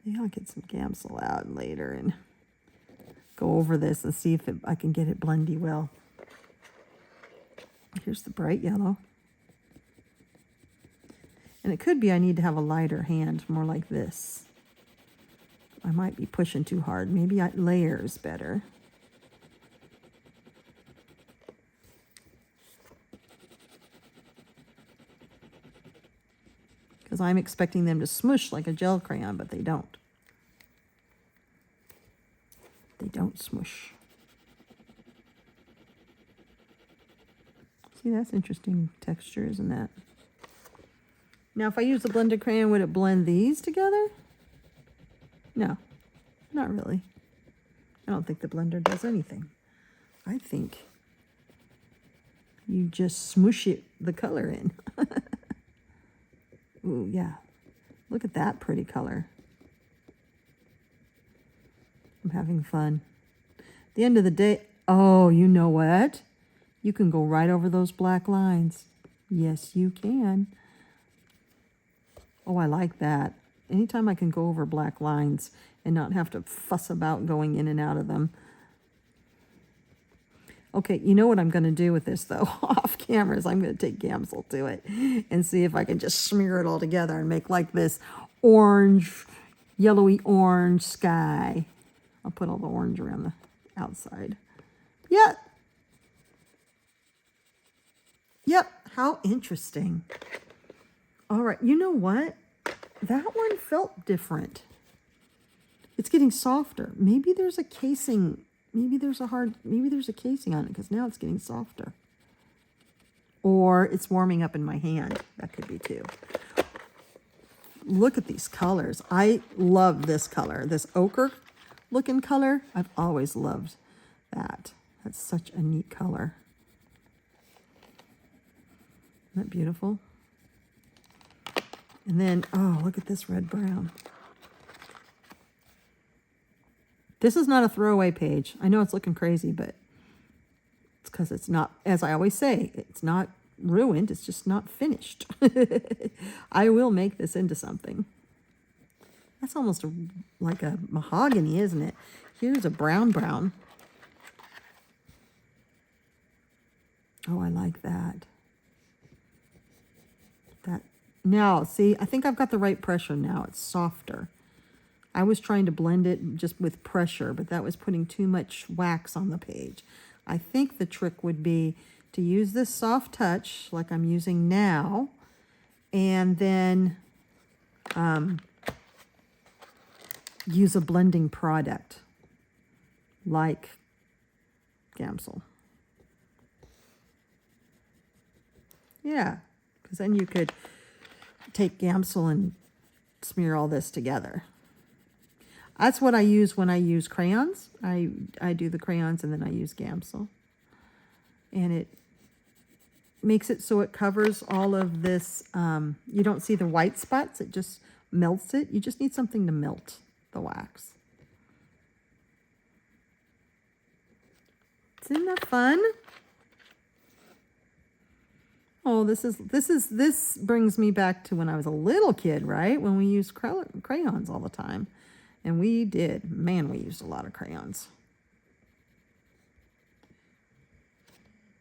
Maybe I'll get some Gamsol out later and go over this and see if I can get it blendy well. Here's the bright yellow. And it could be I need to have a lighter hand, more like this. I might be pushing too hard. Maybe layers better. Because I'm expecting them to smush like a gel crayon, but they don't. They don't smush. See, that's interesting texture, isn't that? Now, if I use the blended crayon, would it blend these together? No, not really. I don't think the blender does anything. I think you just smoosh the color in. Ooh, yeah. Look at that pretty color. I'm having fun. At the end of the day, oh, you know what? You can go right over those black lines. Yes, you can. Oh, I like that. Anytime I can go over black lines and not have to fuss about going in and out of them. Okay, you know what I'm going to do with this, though, off camera, is I'm going to take Gamsel to it and see if I can just smear it all together and make like this orange, yellowy orange sky. I'll put all the orange around the outside. Yeah. Yep. How interesting. All right. You know what? That one felt different. It's getting softer. Maybe there's a casing. Maybe there's a casing on it because now it's getting softer. Or it's warming up in my hand. That could be too. Look at these colors. I love this color. This ochre looking color. I've always loved that. That's such a neat color. Isn't that beautiful? And then, oh, look at this red brown. This is not a throwaway page. I know it's looking crazy, but it's because it's not, as I always say, it's not ruined. It's just not finished. I will make this into something. That's almost like a mahogany, isn't it? Here's a brown. Oh, I like that. Now, see, I think I've got the right pressure now. It's softer. I was trying to blend it just with pressure, but that was putting too much wax on the page. I think the trick would be to use this soft touch like I'm using now, and then use a blending product like Gamsel. Yeah, because then you could take Gamsel and smear all this together. That's what I use when I use crayons. I do the crayons and then I use Gamsel. And it makes it so it covers all of this. You don't see the white spots. It just melts it. You just need something to melt the wax. Isn't that fun? Oh, this brings me back to when I was a little kid, right? When we used crayons all the time. And we did. Man, we used a lot of crayons.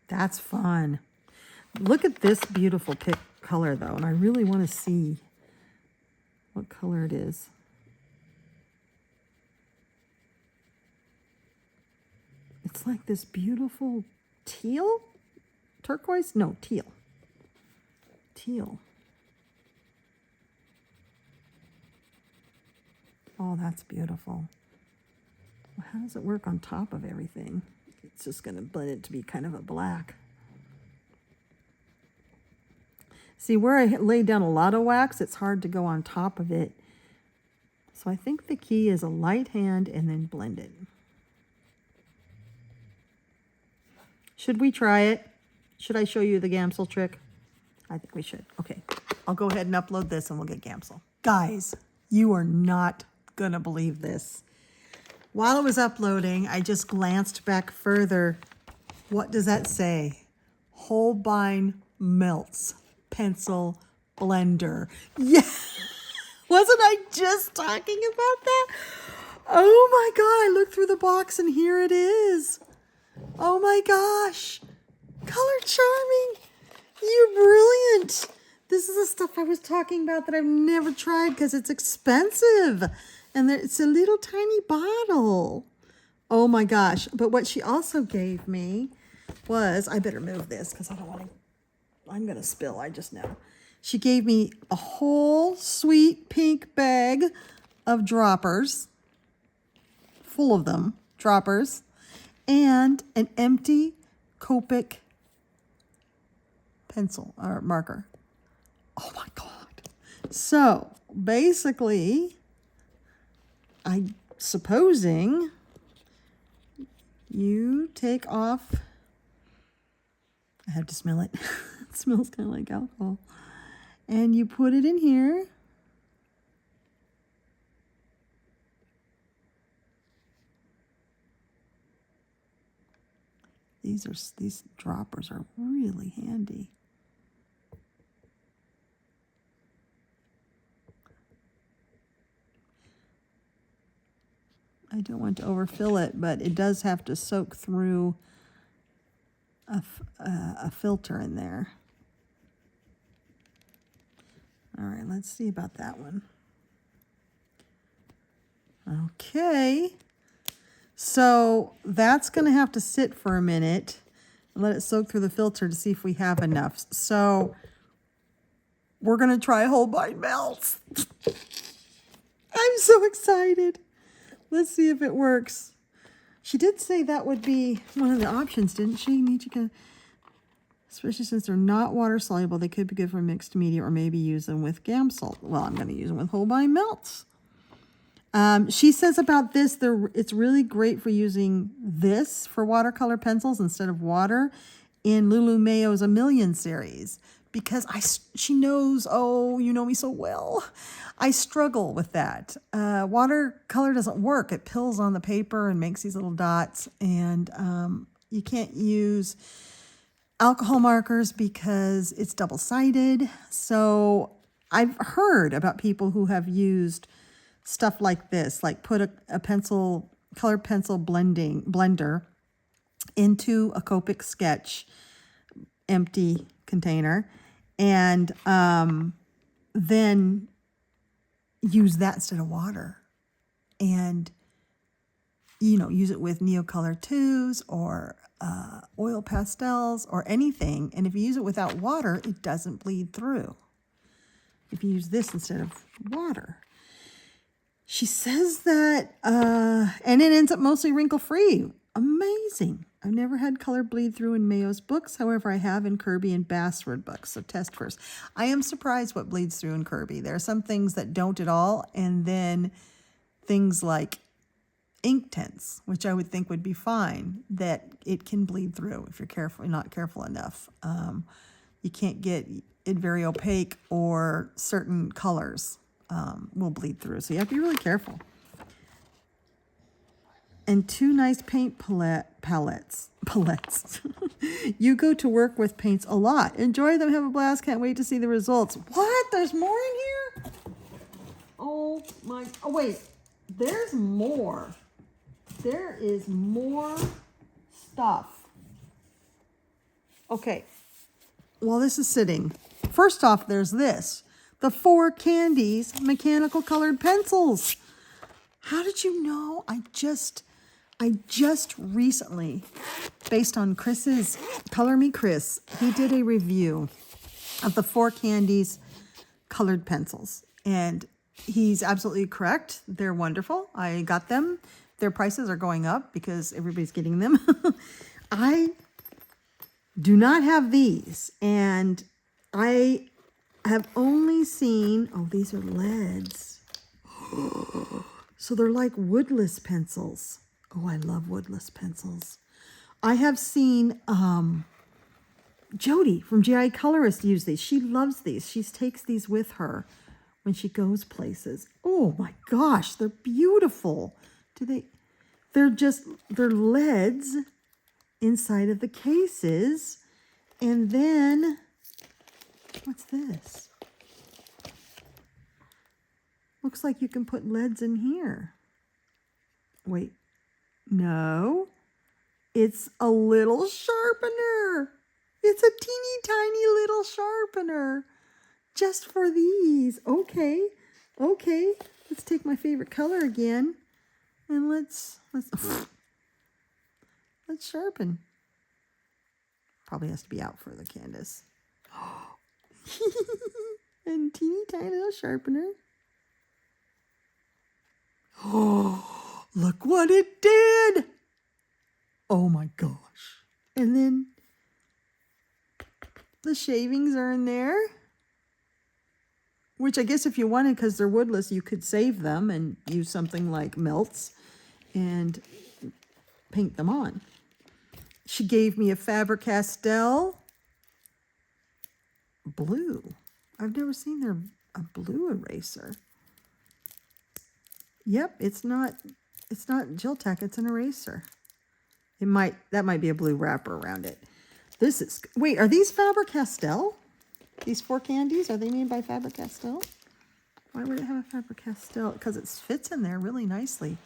That's fun. Look at this beautiful color, though. And I really want to see what color it is. It's like this beautiful teal? Turquoise? No, teal. Teal. Oh, that's beautiful. Well, how does it work on top of everything? It's just going to blend it to be kind of a black. See, where I laid down a lot of wax, it's hard to go on top of it. So I think the key is a light hand and then blend it. Should we try it? Should I show you the Gamsel trick? I think we should. Okay, I'll go ahead and upload this and we'll get Gamsel. Guys, you are not gonna believe this. While I was uploading, I just glanced back further. What does that say? Holbein Melts Pencil Blender. Yeah, wasn't I just talking about that? Oh my God, I looked through the box and here it is. Oh my gosh, color charming. You're brilliant. This is the stuff I was talking about that I've never tried because it's expensive. And it's a little tiny bottle. Oh my gosh. But what she also gave me was, I better move this because I don't want to, I'm going to spill, I just know. She gave me a whole sweet pink bag of droppers, full of them, droppers, and an empty Copic pencil or marker. Oh my God. So basically, I'm supposing you take off, I have to smell it. It smells kind of like alcohol. And you put it in here. these droppers are really handy. I don't want to overfill it, but it does have to soak through a filter in there. All right, let's see about that one. Okay, so that's going to have to sit for a minute and let it soak through the filter to see if we have enough. So we're going to try Holbein Melts. I'm so excited. Let's see if it works. She did say that would be one of the options, didn't she? Especially since they're not water soluble, they could be good for mixed media or maybe use them with Gam salt. Well, I'm going to use them with Holbein Melts. She says about this, it's really great for using this for watercolor pencils instead of water in Lulu Mayo's A Million series. Because she knows, oh, you know me so well. I struggle with that. Watercolor doesn't work. It pills on the paper and makes these little dots. And you can't use alcohol markers because it's double-sided. So I've heard about people who have used stuff like this, like put a colored pencil blender into a Copic sketch empty container, and then use that instead of water, and use it with Neocolor 2s or oil pastels or anything. And if you use it without water, it doesn't bleed through. If you use this instead of water. She says that, and it ends up mostly wrinkle-free. Amazing. I've never had color bleed through in Mayo's books. However, I have in Kirby and Bassford books, so test first. I am surprised what bleeds through in Kirby. There are some things that don't at all, and then things like ink tints, which I would think would be fine, that it can bleed through if you're not careful enough. You can't get it very opaque, or certain colors will bleed through. So you have to be really careful. And 2 nice paint palettes. You go to work with paints a lot. Enjoy them, have a blast. Can't wait to see the results. What? There's more in here? Oh wait. There's more. There is more stuff. Okay. While this is sitting, first off, there's this. The 4 Candice mechanical colored pencils. How did you know? I just recently, based on Chris's Color Me Chris, he did a review of the 4 Candice colored pencils. And he's absolutely correct. They're wonderful. I got them. Their prices are going up because everybody's getting them. I do not have these. And I have only seen, oh, these are leads. So they're like woodless pencils. Oh, I love woodless pencils. I have seen Jody from GI Colorist use these. She loves these. She takes these with her when she goes places. Oh my gosh, they're beautiful. They're leads inside of the cases. And then, what's this? Looks like you can put leads in here. Wait, no, it's a little sharpener. It's a teeny tiny little sharpener just for these. Okay. Let's take my favorite color again and let's sharpen. Probably has to be out further, Candice. And teeny tiny little sharpener. Oh, look what it did. Oh my gosh. And then the shavings are in there, which I guess if you wanted, because they're woodless, you could save them and use something like melts and paint them on. She gave me a Faber-Castell blue. I've never seen a blue eraser. Yep, it's not Gel Tack, it's an eraser. That might be a blue wrapper around it. This is, wait, are these Faber-Castell? These 4 candies, are they made by Faber-Castell? Why would it have a Faber-Castell? Because it fits in there really nicely.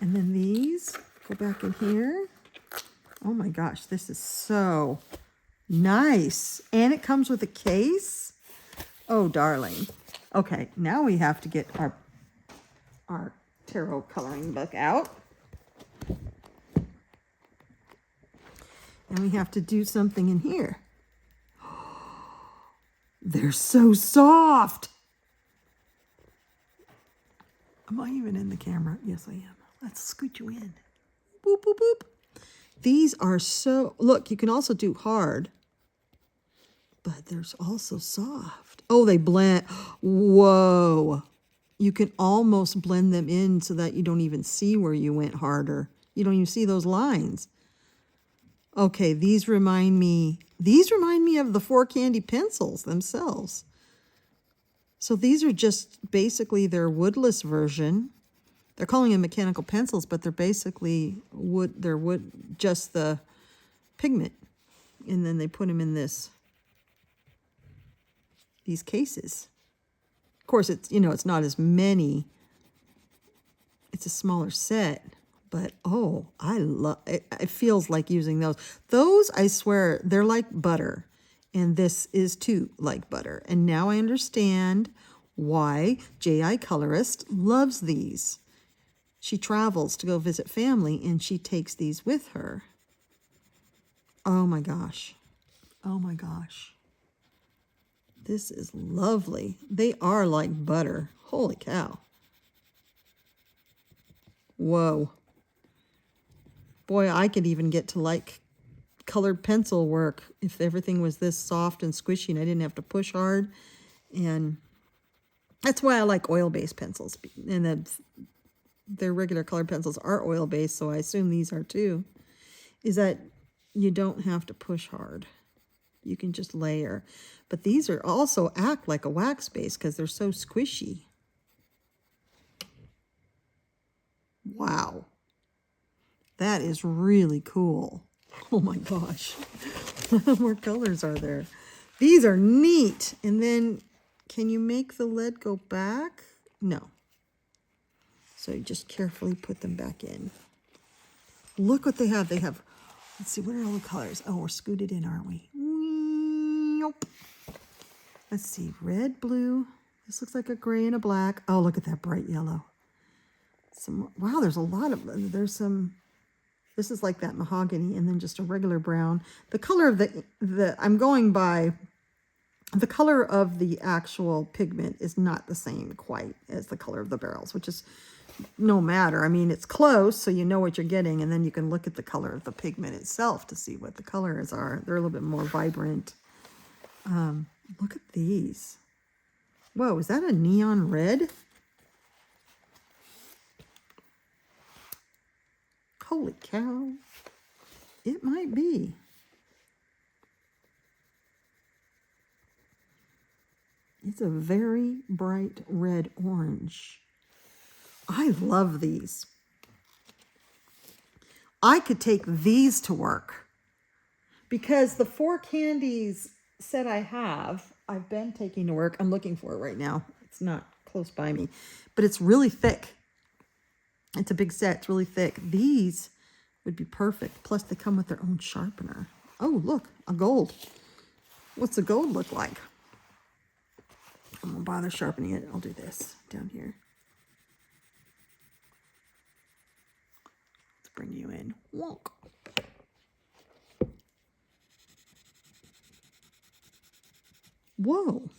And then these go back in here. Oh my gosh, this is so nice. And it comes with a case. Oh, darling. Okay, now we have to get our tarot coloring book out. And we have to do something in here. They're so soft. Am I even in the camera? Yes, I am. Let's scoot you in. Boop, boop, boop. These are so, look, you can also do hard, but there's also soft. Oh, they blend. Whoa. You can almost blend them in so that you don't even see where you went harder. You don't even see those lines. Okay, these remind me of the 4 candy pencils themselves. So these are just basically their woodless version. They're calling them mechanical pencils, but they're basically wood. They're wood, just the pigment. And then they put them in these cases. Of course, it's, it's not as many. It's a smaller set, but oh, I love it. It feels like using those. Those, I swear, they're like butter. And this is too like butter. And now I understand why J.I. Colorist loves these. She travels to go visit family and she takes these with her. Oh my gosh. Oh my gosh. This is lovely. They are like butter. Holy cow. Whoa. Boy, I could even get to like colored pencil work if everything was this soft and squishy and I didn't have to push hard. And that's why I like oil-based pencils. And their regular colored pencils are oil-based, so I assume these are too, is that you don't have to push hard. You can just layer. But these are also act like a wax base because they're so squishy. Wow. That is really cool. Oh my gosh. What more colors are there? These are neat. And then, can you make the lead go back? No. So you just carefully put them back in. Look what they have. They have, let's see, what are all the colors? Oh, we're scooted in, aren't we? Let's see, red, blue. This looks like a gray and a black. Oh, look at that bright yellow. Wow, there's a lot of, this is like that mahogany and then just a regular brown. The color of I'm going by, the color of the actual pigment is not the same quite as the color of the barrels, which is no matter. I mean, it's close, so you know what you're getting, and then you can look at the color of the pigment itself to see what the colors are. They're a little bit more vibrant. Look at these. Whoa, is that a neon red? Holy cow. It might be. It's a very bright red orange. I love these. I could take these to work because the 4 candies set I've been taking to work. I'm looking for it right now. It's not close by me, but it's really thick. It's a big set. It's really thick. These would be perfect. Plus, they come with their own sharpener. Oh, look, a gold. What's the gold look like? I won't bother sharpening it. I'll do this down here. Let's bring you in. Wonk. Whoa.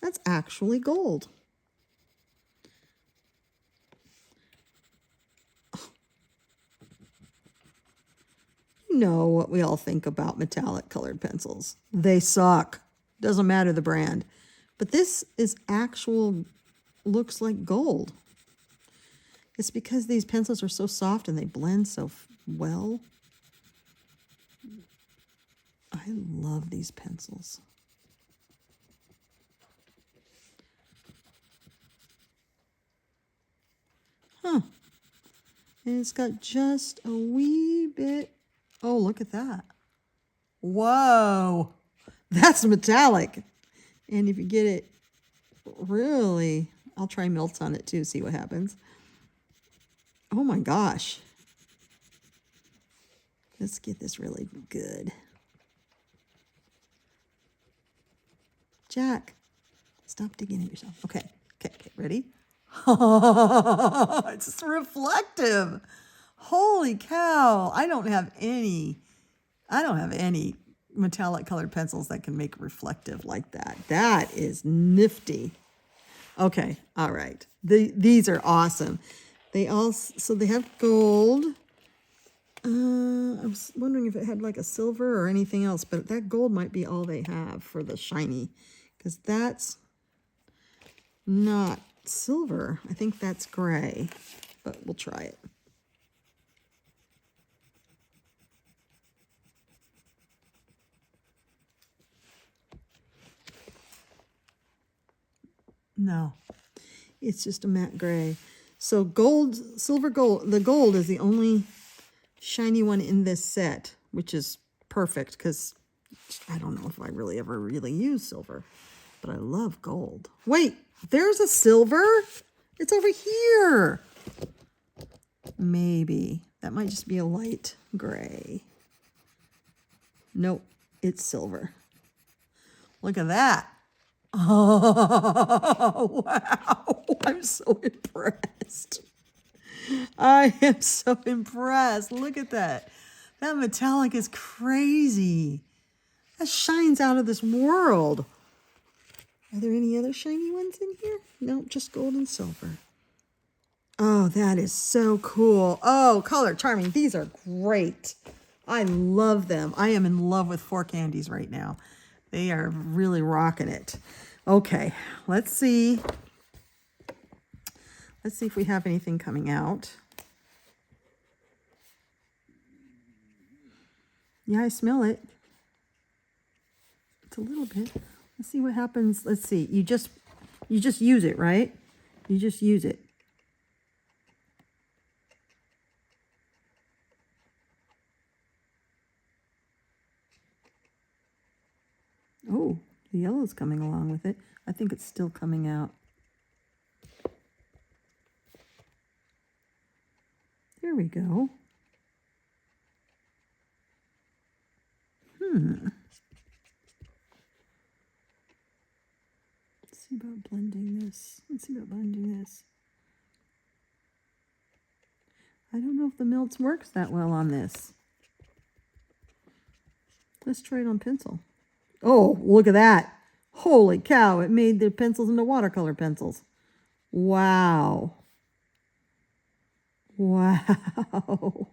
That's actually gold. You know what we all think about metallic colored pencils. They suck. Doesn't matter the brand. But this is looks like gold. It's because these pencils are so soft and they blend so well. I love these pencils. Huh. And it's got just a wee bit. Oh, look at that. Whoa. That's metallic. And if you get it really, I'll try melts on it too, see what happens. Oh my gosh. Let's get this really good. Jack, stop digging at yourself. Okay, ready? It's reflective. Holy cow. I don't have any metallic colored pencils that can make it reflective like that. That is nifty. Okay, all right. These are awesome. They have gold. I was wondering if it had like a silver or anything else, but that gold might be all they have for the shiny, because that's not silver. I think that's gray, but we'll try it. No, it's just a matte gray. So gold, silver gold, the gold is the only shiny one in this set, which is perfect because I don't know if I ever really use silver, but I love gold. Wait, there's a silver? It's over here. Maybe. That might just be a light gray. Nope, it's silver. Look at that. Oh, wow. I'm so impressed. I am so impressed. Look at that. That metallic is crazy. That shines out of this world. Are there any other shiny ones in here? No, just gold and silver. Oh, that is so cool. Oh, color charming. These are great. I love them. I am in love with 4 Candies right now. They are really rocking it. Okay, let's see. Let's see if we have anything coming out. Yeah, I smell it. It's a little bit. Let's see what happens. Let's see. You just use it, right? You just use it. Oh, the yellow's coming along with it. I think it's still coming out. There we go. Let's see about blending this. I don't know if the melts works that well on this. Let's try it on pencil. Oh, look at that. Holy cow, it made the pencils into watercolor pencils. Wow. Wow.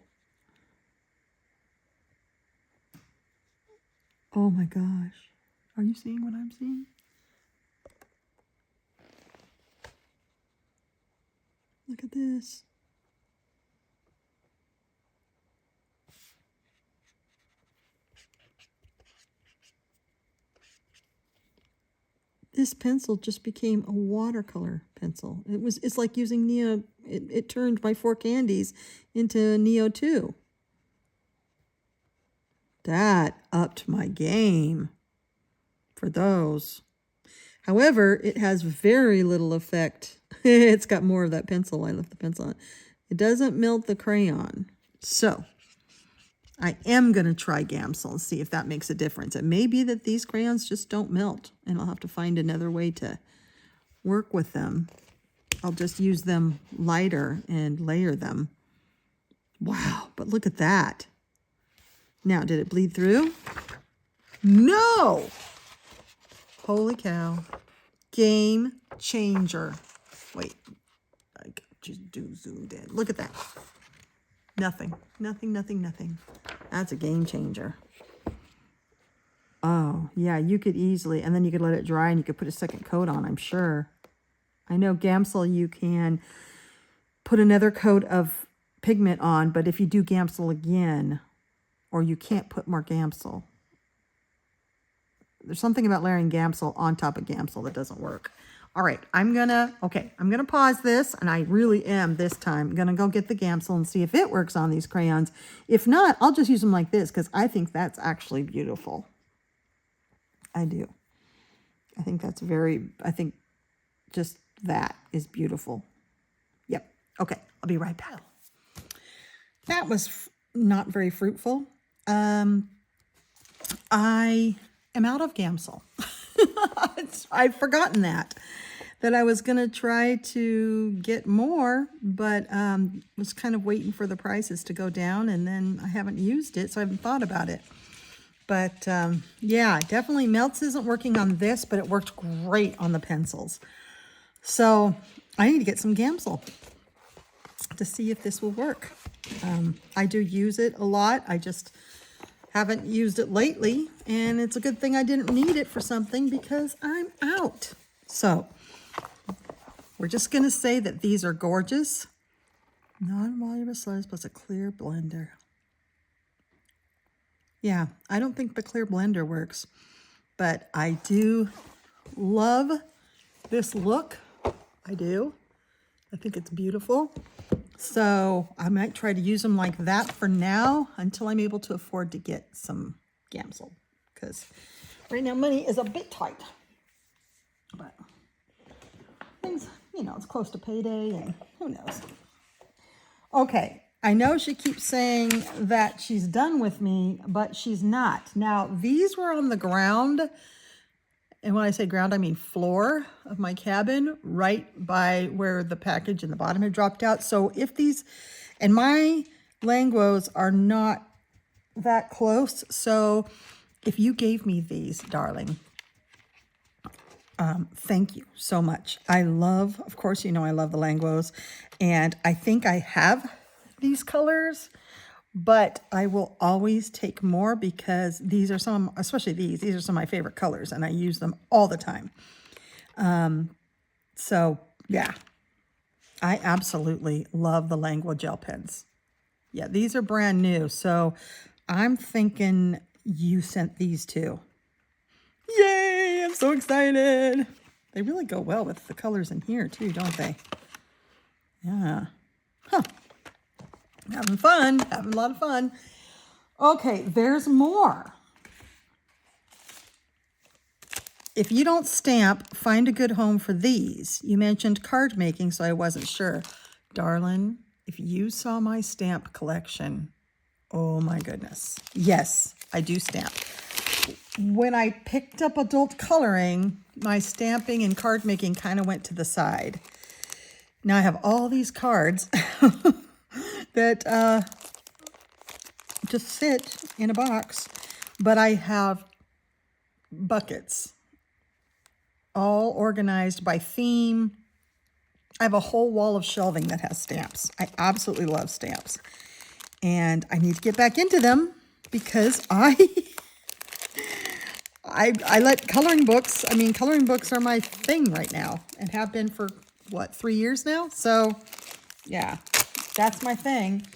Oh my gosh. Are you seeing what I'm seeing? Look at this. This pencil just became a watercolor pencil. It's like using Neo. It turned my 4 Candies into Neo 2. That upped my game for those. However, it has very little effect. It's got more of that pencil. I left the pencil on. It doesn't melt the crayon. So I am going to try Gamsol and see if that makes a difference. It may be that these crayons just don't melt, and I'll have to find another way to work with them. I'll just use them lighter and layer them. Wow, but look at that. Now, did it bleed through? No! Holy cow. Game changer. Wait, I just zoomed in. Look at that. Nothing. That's a game changer. Oh, yeah, you could easily, and then you could let it dry and you could put a second coat on, I'm sure. I know Gamsol, you can put another coat of pigment on, but if you do Gamsol again, or you can't put more Gamsol. There's something about layering Gamsol on top of Gamsol that doesn't work. All right, I'm gonna pause this, and I really am this time gonna go get the Gamsel and see if it works on these crayons. If not, I'll just use them like this because I think that's actually beautiful. I do. I think just that is beautiful. Yep. Okay, I'll be right back. That was not very fruitful. I am out of Gamsel. I've forgotten that I was going to try to get more, but was kind of waiting for the prices to go down, and then I haven't used it, so I haven't thought about it. But yeah, definitely Melts isn't working on this, but it worked great on the pencils. So I need to get some Gamsel to see if this will work. I do use it a lot. I just haven't used it lately, and it's a good thing I didn't need it for something because I'm out. So we're just going to say that these are gorgeous. Non-voluminous slurs plus a clear blender. Yeah, I don't think the clear blender works, but I do love this look. I do. I think it's beautiful. So I might try to use them like that for now until I'm able to afford to get some Gamsel, because right now money is a bit tight. But things, it's close to payday, and who knows. Okay, I know she keeps saying that she's done with me, but she's not. Now, these were on the ground, and when I say ground, I mean floor of my cabin, right by where the package in the bottom had dropped out. So if these, and my Langos are not that close, so if you gave me these, darling, thank you so much. I love, of course, I love the Langos, and I think I have these colors, but I will always take more because these are especially these are some of my favorite colors, and I use them all the time. So yeah, I absolutely love the Lango gel pens. Yeah, these are brand new, so I'm thinking you sent these too. Yay, I'm so excited. They really go well with the colors in here too, don't they? Yeah. Huh. Having a lot of fun. Okay, there's more. If you don't stamp, find a good home for these. You mentioned card making, so I wasn't sure. Darling, if you saw my stamp collection, oh my goodness. Yes, I do stamp. When I picked up adult coloring, my stamping and card making kind of went to the side. Now I have all these cards that just sit in a box, but I have buckets all organized by theme. I have a whole wall of shelving that has stamps. I absolutely love stamps, and I need to get back into them because I let coloring books, coloring books are my thing right now and have been for, 3 years now? So, yeah, that's my thing.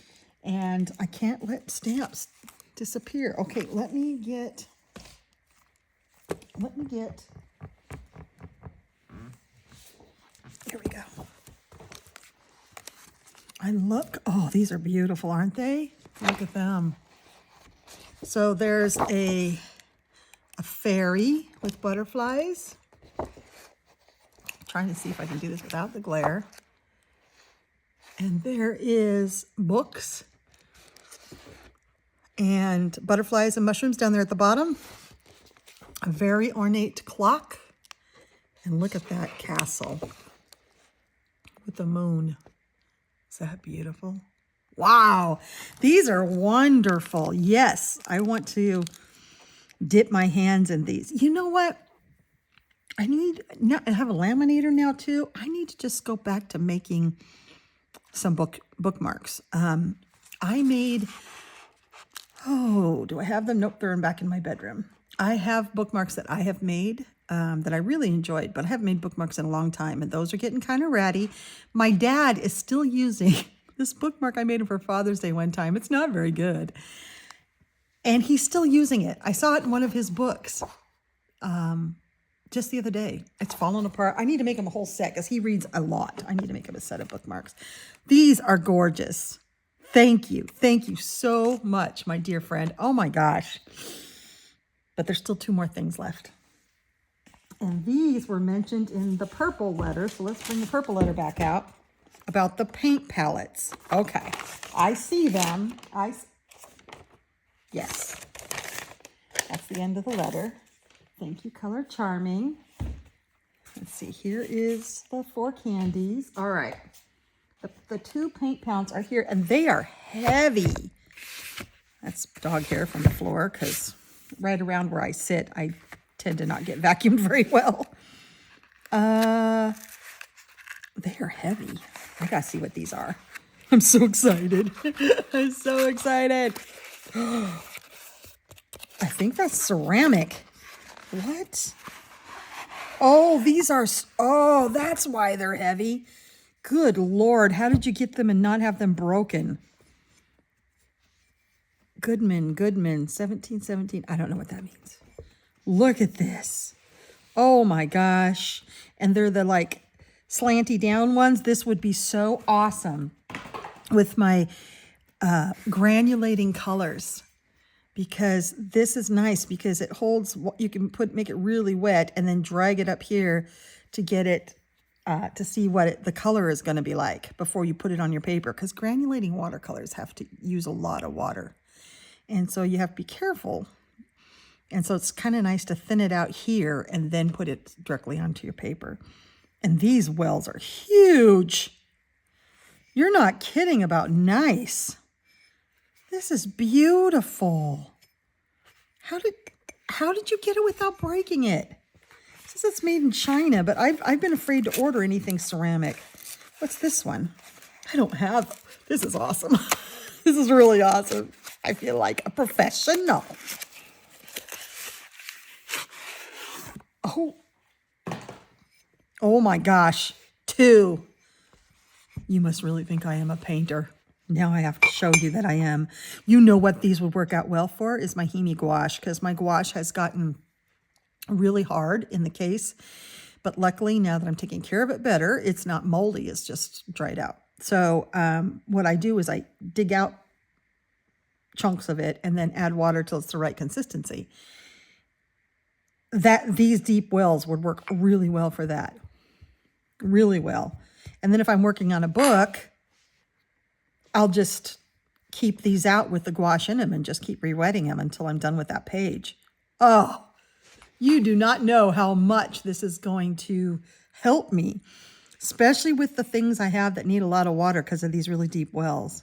And I can't let stamps disappear. Okay, let me get, here we go. Oh, these are beautiful, aren't they? Look at them. So there's a fairy with butterflies. Trying to see if I can do this without the glare. And there is books and butterflies and mushrooms down there at the bottom. A very ornate clock. And look at that castle with the moon. Is that beautiful? Wow, these are wonderful. Yes, I want to dip my hands in these. You know what? I have a laminator now too. I need to just go back to making some bookmarks. I made, do I have them? Nope, they're back in my bedroom. I have bookmarks that I have made that I really enjoyed, but I haven't made bookmarks in a long time, and those are getting kind of ratty. My dad is still using this bookmark I made him for Father's Day one time. It's not very good. And he's still using it. I saw it in one of his books. just the other day. It's fallen apart. I need to make him a whole set because he reads a lot. I need to make him a set of bookmarks. These are gorgeous. Thank you. Thank you so much, my dear friend. Oh my gosh. But there's still 2 more things left. And these were mentioned in the purple letter. So let's bring the purple letter back out about the paint palettes. Okay. I see them. Yes. That's the end of the letter. Thank you, Color Charming. Let's see. Here is the 4 candies. All right. The 2 paint palettes are here, and they are heavy. That's dog hair from the floor, because right around where I sit, I tend to not get vacuumed very well. They are heavy. I gotta see what these are. I'm so excited. I'm so excited. I think that's ceramic. What? Oh, these are, oh, that's why they're heavy. Good Lord, how did you get them and not have them broken? Goodman, 1717. I don't know what that means. Look at this. Oh my gosh. And they're the like slanty down ones. This would be so awesome with my granulating colors, because this is nice because it holds, you can make it really wet and then drag it up here to get it to see what the color is going to be like before you put it on your paper, because granulating watercolors have to use a lot of water. And so you have to be careful. And so it's kind of nice to thin it out here and then put it directly onto your paper. And these wells are huge. You're not kidding about nice. This is beautiful. How did you get it without breaking it? It says it's made in China, but I've been afraid to order anything ceramic. What's this one? I don't have. This is awesome. This is really awesome. I feel like a professional. Oh my gosh. 2. You must really think I am a painter. Now I have to show you that I am. You know what these would work out well for is my Hemi gouache, because my gouache has gotten really hard in the case. But luckily, now that I'm taking care of it better, it's not moldy. It's just dried out. So what I do is I dig out chunks of it and then add water till it's the right consistency. These deep wells would work really well for that. Really well. And then if I'm working on a book, I'll just keep these out with the gouache in them and just keep rewetting them until I'm done with that page. Oh, you do not know how much this is going to help me, especially with the things I have that need a lot of water because of these really deep wells.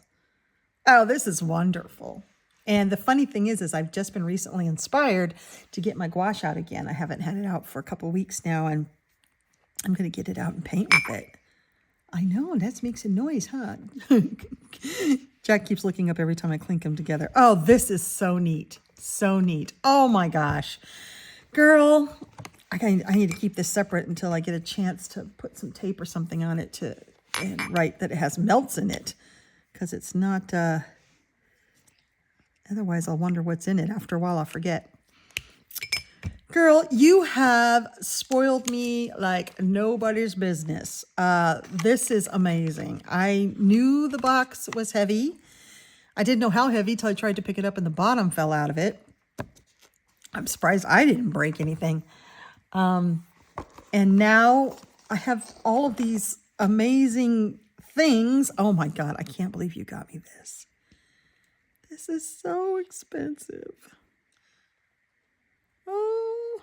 Oh, this is wonderful. And the funny thing is I've just been recently inspired to get my gouache out again. I haven't had it out for a couple of weeks now, and I'm going to get it out and paint with it. I know, that makes a noise, huh? Jack keeps looking up every time I clink them together. Oh, this is so neat. So neat. Oh my gosh. Girl, I need to keep this separate until I get a chance to put some tape or something on it and write that it has melts in it. Because it's not, otherwise I'll wonder what's in it. After a while, I'll forget. Girl, you have spoiled me like nobody's business. This is amazing. I knew the box was heavy. I didn't know how heavy till I tried to pick it up and the bottom fell out of it. I'm surprised I didn't break anything. And now I have all of these amazing things. Oh my God, I can't believe you got me this. This is so expensive. Oh.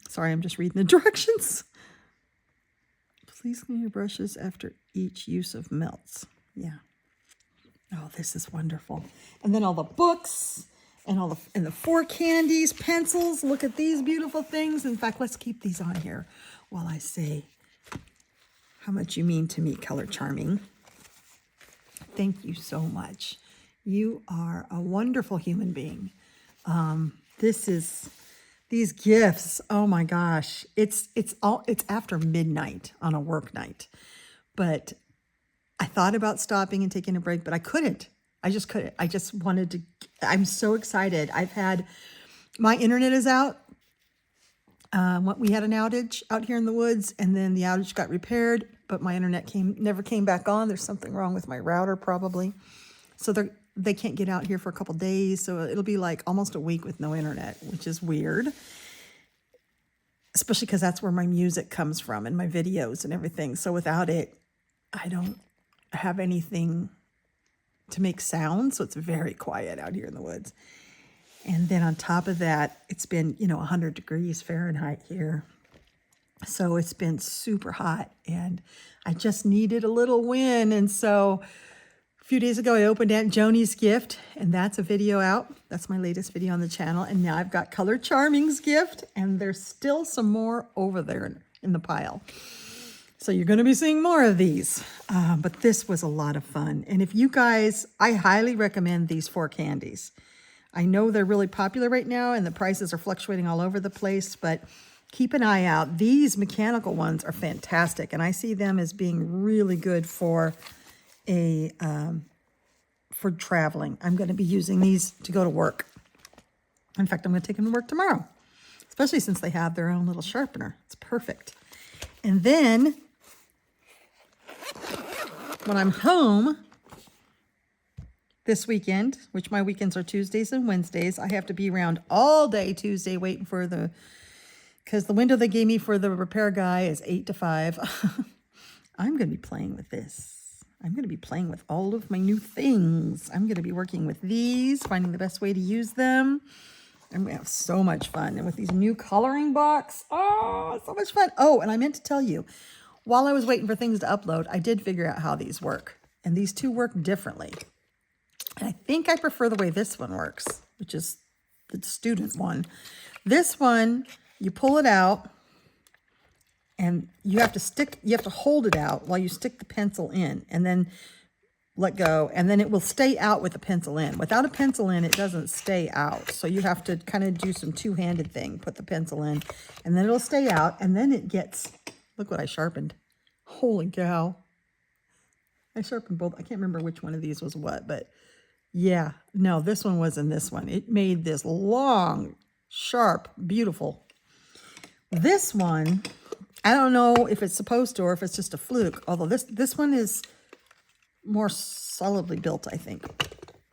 Sorry, I'm just reading the directions. Please clean your brushes after each use of melts. Yeah. Oh, this is wonderful. And then all the books and the 4 candies, pencils. Look at these beautiful things. In fact, let's keep these on here while I say how much you mean to me, Color Charming. Thank you so much. You are a wonderful human being. These gifts, oh my gosh. It's after midnight on a work night. But I thought about stopping and taking a break, but I couldn't. I just couldn't. I just wanted to, I'm so excited. My internet is out. We had an outage out here in the woods, and then the outage got repaired, but my internet never came back on. There's something wrong with my router probably. So they can't get out here for a couple days. So it'll be like almost a week with no internet, which is weird. Especially because that's where my music comes from and my videos and everything. So without it, I don't have anything to make sound. So it's very quiet out here in the woods. And then on top of that, it's been, 100 degrees Fahrenheit here. So it's been super hot, and I just needed a little wind. And so a few days ago, I opened Aunt Joni's gift, and that's a video out. That's my latest video on the channel. And now I've got Color Charming's gift, and there's still some more over there in the pile. So you're going to be seeing more of these. But this was a lot of fun. And if you guys, I highly recommend these 4 candies. I know they're really popular right now, and the prices are fluctuating all over the place, but keep an eye out. These mechanical ones are fantastic, and I see them as being really good for traveling. I'm going to be using these to go to work. In fact, I'm going to take them to work tomorrow, especially since they have their own little sharpener. It's perfect. And then when I'm home this weekend, which my weekends are Tuesdays and Wednesdays, I have to be around all day Tuesday waiting for because the window they gave me for the repair guy is 8 to 5. I'm going to be playing with this. I'm going to be playing with all of my new things. I'm going to be working with these, finding the best way to use them. I'm going to have so much fun. And with these new coloring books, oh, so much fun. Oh, and I meant to tell you, while I was waiting for things to upload, I did figure out how these work. And these two work differently. And I think I prefer the way this one works, which is the student one. This one, you pull it out, and you have to hold it out while you stick the pencil in, and then let go, and then it will stay out with the pencil in. Without a pencil in, it doesn't stay out. So you have to kind of do some two-handed thing, put the pencil in, and then it'll stay out, and then it gets, look what I sharpened. Holy cow. I sharpened both. I can't remember which one of these was what, but yeah, no, this one wasn't this one. It made this long, sharp, beautiful. This one, I don't know if it's supposed to or if it's just a fluke, although this one is more solidly built, I think.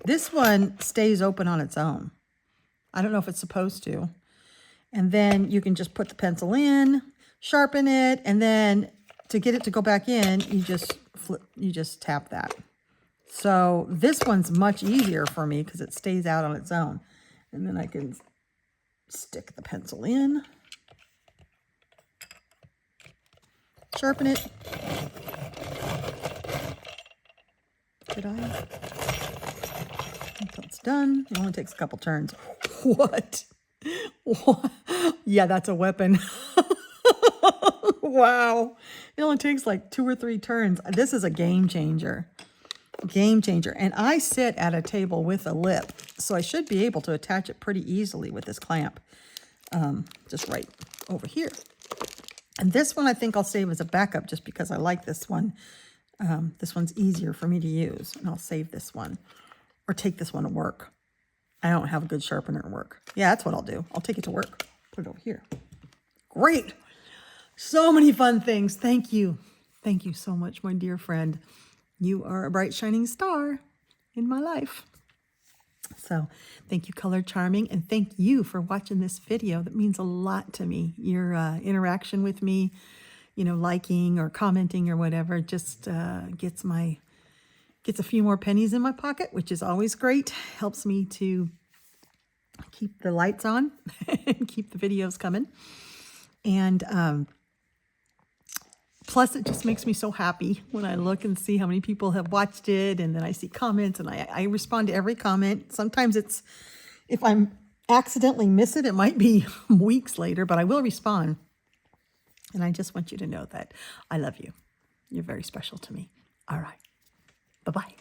This one stays open on its own. I don't know if it's supposed to. And then you can just put the pencil in, sharpen it, and then to get it to go back in, you just tap that. So this one's much easier for me because it stays out on its own. And then I can stick the pencil in, sharpen it. Did I? Until it's done. It only takes a couple turns. What? What? Yeah, that's a weapon. Wow. It only takes like 2 or 3 turns. This is a game changer. Game changer. And I sit at a table with a lip, so I should be able to attach it pretty easily with this clamp. Just right over here. And this one I think I'll save as a backup just because I like this one. This one's easier for me to use, and I'll save this one or take this one to work. I don't have a good sharpener at work. Yeah, that's what I'll do. I'll take it to work. Put it over here. Great. So many fun things. Thank you. Thank you so much, my dear friend. You are a bright, shining star in my life. So thank you, Color Charming, and thank you for watching this video. That means a lot to me. Your interaction with me, liking or commenting or whatever, just gets a few more pennies in my pocket, which is always great. Helps me to keep the lights on and keep the videos coming. And plus, it just makes me so happy when I look and see how many people have watched it, and then I see comments, and I respond to every comment. Sometimes if I'm accidentally miss it, it might be weeks later, but I will respond. And I just want you to know that I love you. You're very special to me. All right. Bye-bye.